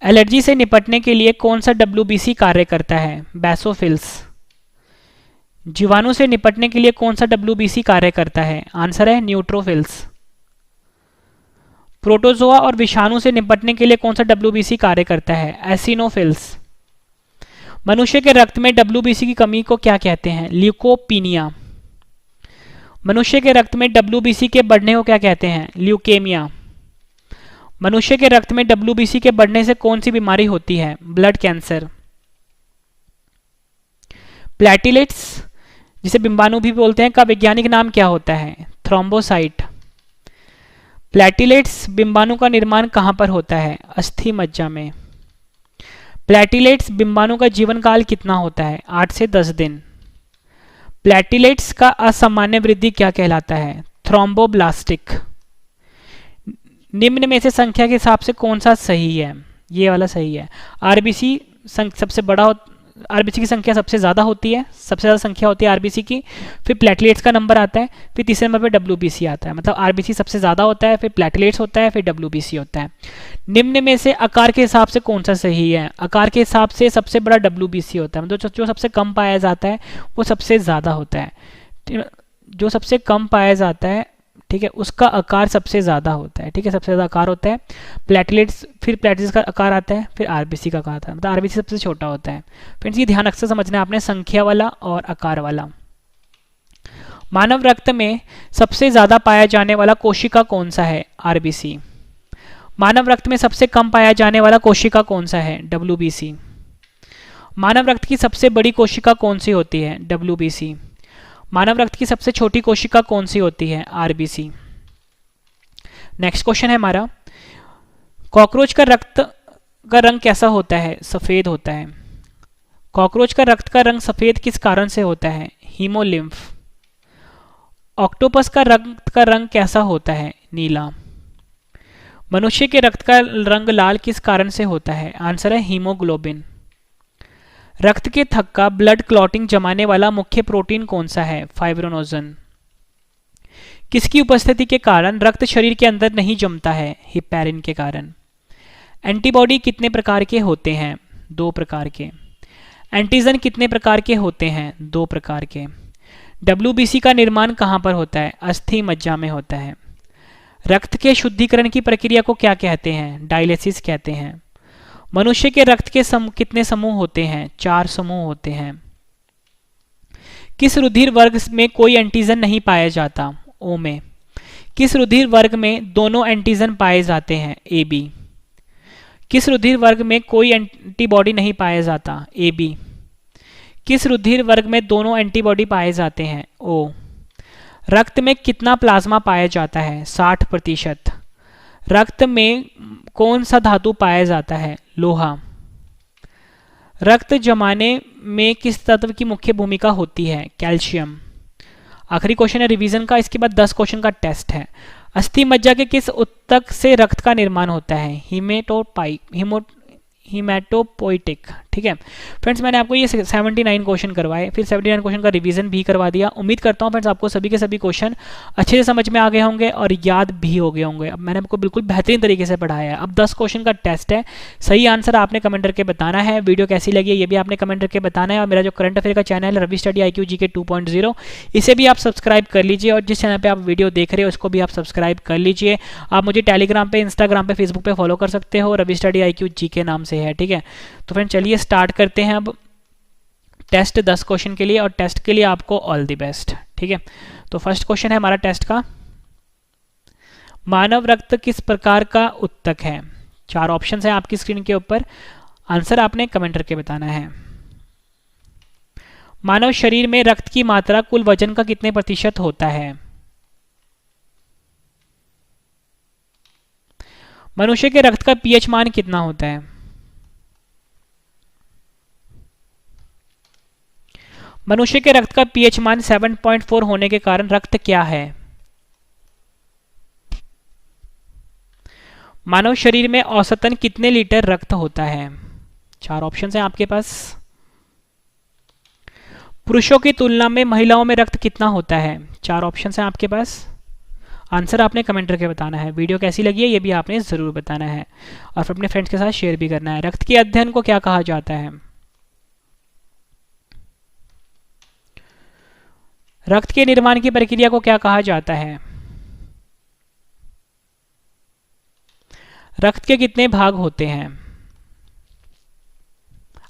एलर्जी से निपटने के लिए कौन सा WBC कार्य करता है? बेसोफिल्स। जीवाणु से निपटने के लिए कौन सा WBC कार्य करता है? आंसर है न्यूट्रोफिल्स। प्रोटोजोआ और विषाणु से निपटने के लिए कौन सा WBC कार्य करता है? एसिनोफिल्स। मनुष्य के रक्त में WBC की कमी को क्या कहते हैं? ल्यूकोपीनिया। मनुष्य के रक्त में WBC के बढ़ने को क्या कहते हैं? ल्यूकेमिया। मनुष्य के रक्त में WBC के बढ़ने से कौन सी बीमारी होती है? Blood cancer. प्लेटिलेट्स, जिसे बिंबाणु भी बोलते हैं, का वैज्ञानिक नाम क्या होता है? थ्रोम्बोसाइट। प्लेटिलेट्स बिंबाणु का निर्माण कहां पर होता है? अस्थि मज्जा में। प्लेटिलेट्स बिंबाणु का जीवन काल कितना होता है? 8 से 10 दिन। प्लेटिलेट्स का असामान्य वृद्धि क्या कहलाता है? थ्रोम्बोब्लास्टिक। निम्न में से संख्या के हिसाब से कौन सा सही है? ये वाला सही है। आरबीसी सबसे बड़ा आरबीसी की संख्या सबसे ज़्यादा होती है, सबसे ज़्यादा संख्या होती है आरबीसी की, फिर प्लेटलेट्स का नंबर आता है, फिर तीसरे नंबर पे डब्ल्यूबीसी आता है। मतलब आरबीसी सबसे ज़्यादा होता है, फिर प्लेटलेट्स होता है, फिर डब्ल्यूबीसी होता है। निम्न में से आकार के हिसाब से कौन सा सही है? आकार के हिसाब से सबसे बड़ा डब्ल्यूबीसी होता है, मतलब जो सबसे कम पाया जाता है वो सबसे ज़्यादा होता है। जो सबसे कम पाया जाता है, ठीक है, उसका आकार सबसे ज़्यादा होता है। ठीक है, सबसे ज़्यादा आकार होता है प्लेटलेट्स, फिर प्लेटलेट्स का आकार आता है, फिर आरबीसी का आकार आता है। मतलब आरबीसी सबसे छोटा होता है। फ्रेंड्स, ये ध्यान अक्सर समझना है आपने, संख्या वाला और आकार वाला। मानव रक्त में सबसे ज़्यादा पाया जाने वाला कोशिका कौन सा है? आरबीसी। मानव रक्त में सबसे कम पाया जाने वाला कोशिका कौन सा है? डब्ल्यूबीसी। मानव रक्त की सबसे बड़ी कोशिका कौन सी होती है? डब्ल्यूबीसी। मानव रक्त की सबसे छोटी कोशिका कौन सी होती है? आरबीसी। नेक्स्ट क्वेश्चन है हमारा, कॉकरोच का रक्त का रंग कैसा होता है? सफेद होता है। कॉकरोच का रक्त का रंग सफेद किस कारण से होता है? हीमोलिम्फ। ऑक्टोपस का रक्त का रंग कैसा होता है? नीला। मनुष्य के रक्त का रंग लाल किस कारण से होता है? आंसर है हीमोग्लोबिन। रक्त के थक्का ब्लड क्लॉटिंग जमाने वाला मुख्य प्रोटीन कौन सा है? फाइब्रोनोजन। किसकी उपस्थिति के कारण रक्त शरीर के अंदर नहीं जमता है? हिपैरिन के कारण। एंटीबॉडी कितने प्रकार के होते हैं? 2 प्रकार के। एंटीजन कितने प्रकार के होते हैं? 2 प्रकार के। डब्ल्यूबीसी का निर्माण कहां पर होता है? अस्थि मज्जा में होता है। रक्त के शुद्धिकरण की प्रक्रिया को क्या कहते हैं? डायलिसिस कहते हैं। मनुष्य के रक्त के कितने समूह होते हैं? 4 समूह होते हैं। किस रुधिर वर्ग में कोई एंटीजन नहीं पाया जाता? ओ में। किस रुधिर वर्ग में दोनों एंटीजन पाए जाते हैं? A B. किस रुधिर वर्ग में कोई एंटीबॉडी नहीं पाया जाता? A B. किस रुधिर वर्ग में दोनों एंटीबॉडी पाए जाते हैं? ओ। रक्त में कितना प्लाज्मा पाया जाता है? 60%। रक्त में कौन सा धातु पाया जाता है? लोहा। रक्त जमाने में किस तत्व की मुख्य भूमिका होती है? कैल्शियम। आखिरी क्वेश्चन है रिवीजन का, इसके बाद 10 क्वेश्चन का टेस्ट है। अस्थि मज्जा के किस ऊतक से रक्त का निर्माण होता है? हीमेटोपोइटिक। ठीक है फ्रेंड्स, मैंने आपको ये 79 क्वेश्चन करवाए, फिर 79 क्वेश्चन का रिवीजन भी करवा दिया। उम्मीद करता हूँ फ्रेंड्स आपको सभी के सभी क्वेश्चन अच्छे से समझ में आ गए होंगे और याद भी हो गए होंगे। अब मैंने आपको बिल्कुल बेहतरीन तरीके से पढ़ाया है। अब 10 क्वेश्चन का टेस्ट है, सही आंसर आपने कमेंट करके बताना है। वीडियो कैसी लगी ये भी आपने कमेंट करके बताना है। और मेरा जो करंट अफेयर का चैनल है रवि स्टडी IQ GK 2.0, इसे भी आप सब्सक्राइब कर लीजिए और जिस चैनल पर आप वीडियो देख रहे हो उसको भी आप सब्सक्राइब कर लीजिए। आप मुझे टेलीग्राम पे, इंस्टाग्राम पे, फेसबुक पे फॉलो कर सकते हो, रवि स्टडी IQ GK नाम से है। ठीक है, तो फ्रेंड चलिए स्टार्ट करते हैं अब टेस्ट 10 क्वेश्चन के लिए, और टेस्ट के लिए आपको ऑल द बेस्ट। ठीक है, तो फर्स्ट क्वेश्चन है हमारा टेस्ट का, मानव रक्त किस प्रकार का ऊतक है? 4 ऑप्शंस हैं आपकी स्क्रीन के ऊपर, आंसर आपने कमेंट करके बताना है। मानव शरीर में रक्त की मात्रा कुल वजन का कितने प्रतिशत होता है? मनुष्य के रक्त का pH मान कितना होता है? मनुष्य के रक्त का पीएच मान 7.4 होने के कारण रक्त क्या है? मानव शरीर में औसतन कितने लीटर रक्त होता है? 4 ऑप्शन हैं आपके पास। पुरुषों की तुलना में महिलाओं में रक्त कितना होता है? 4 ऑप्शन हैं आपके पास। आंसर आपने कमेंट करके बताना है। वीडियो कैसी लगी है ये भी आपने जरूर बताना है और फिर अपने फ्रेंड्स के साथ शेयर भी करना है। रक्त के अध्ययन को क्या कहा जाता है? रक्त के निर्माण की प्रक्रिया को क्या कहा जाता है? रक्त के कितने भाग होते हैं?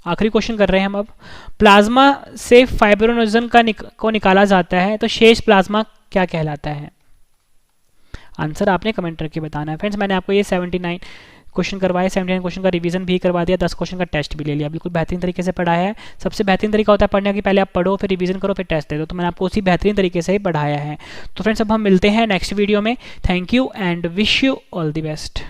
आखिरी क्वेश्चन कर रहे हैं हम अब। प्लाज्मा से फाइब्रोनोजन को निकाला जाता है तो शेष प्लाज्मा क्या कहलाता है? आंसर आपने कमेंट करके बताना है। फ्रेंड्स मैंने आपको ये 79 क्वेश्चन करवाए, 79 क्वेश्चन का रिवीजन भी करवा दिया, 10 क्वेश्चन का टेस्ट भी ले लिया। बिल्कुल बेहतरीन तरीके से पढ़ाया है। सबसे बेहतरीन तरीका होता है पढ़ने की, पहले आप पढ़ो फिर रिवीजन करो फिर टेस्ट दे दो। तो मैंने आपको उसी बेहतरीन तरीके से ही पढ़ाया है। तो फ्रेंड्स अब हम मिलते हैं नेक्स्ट वीडियो में। Thank you and wish you all the best.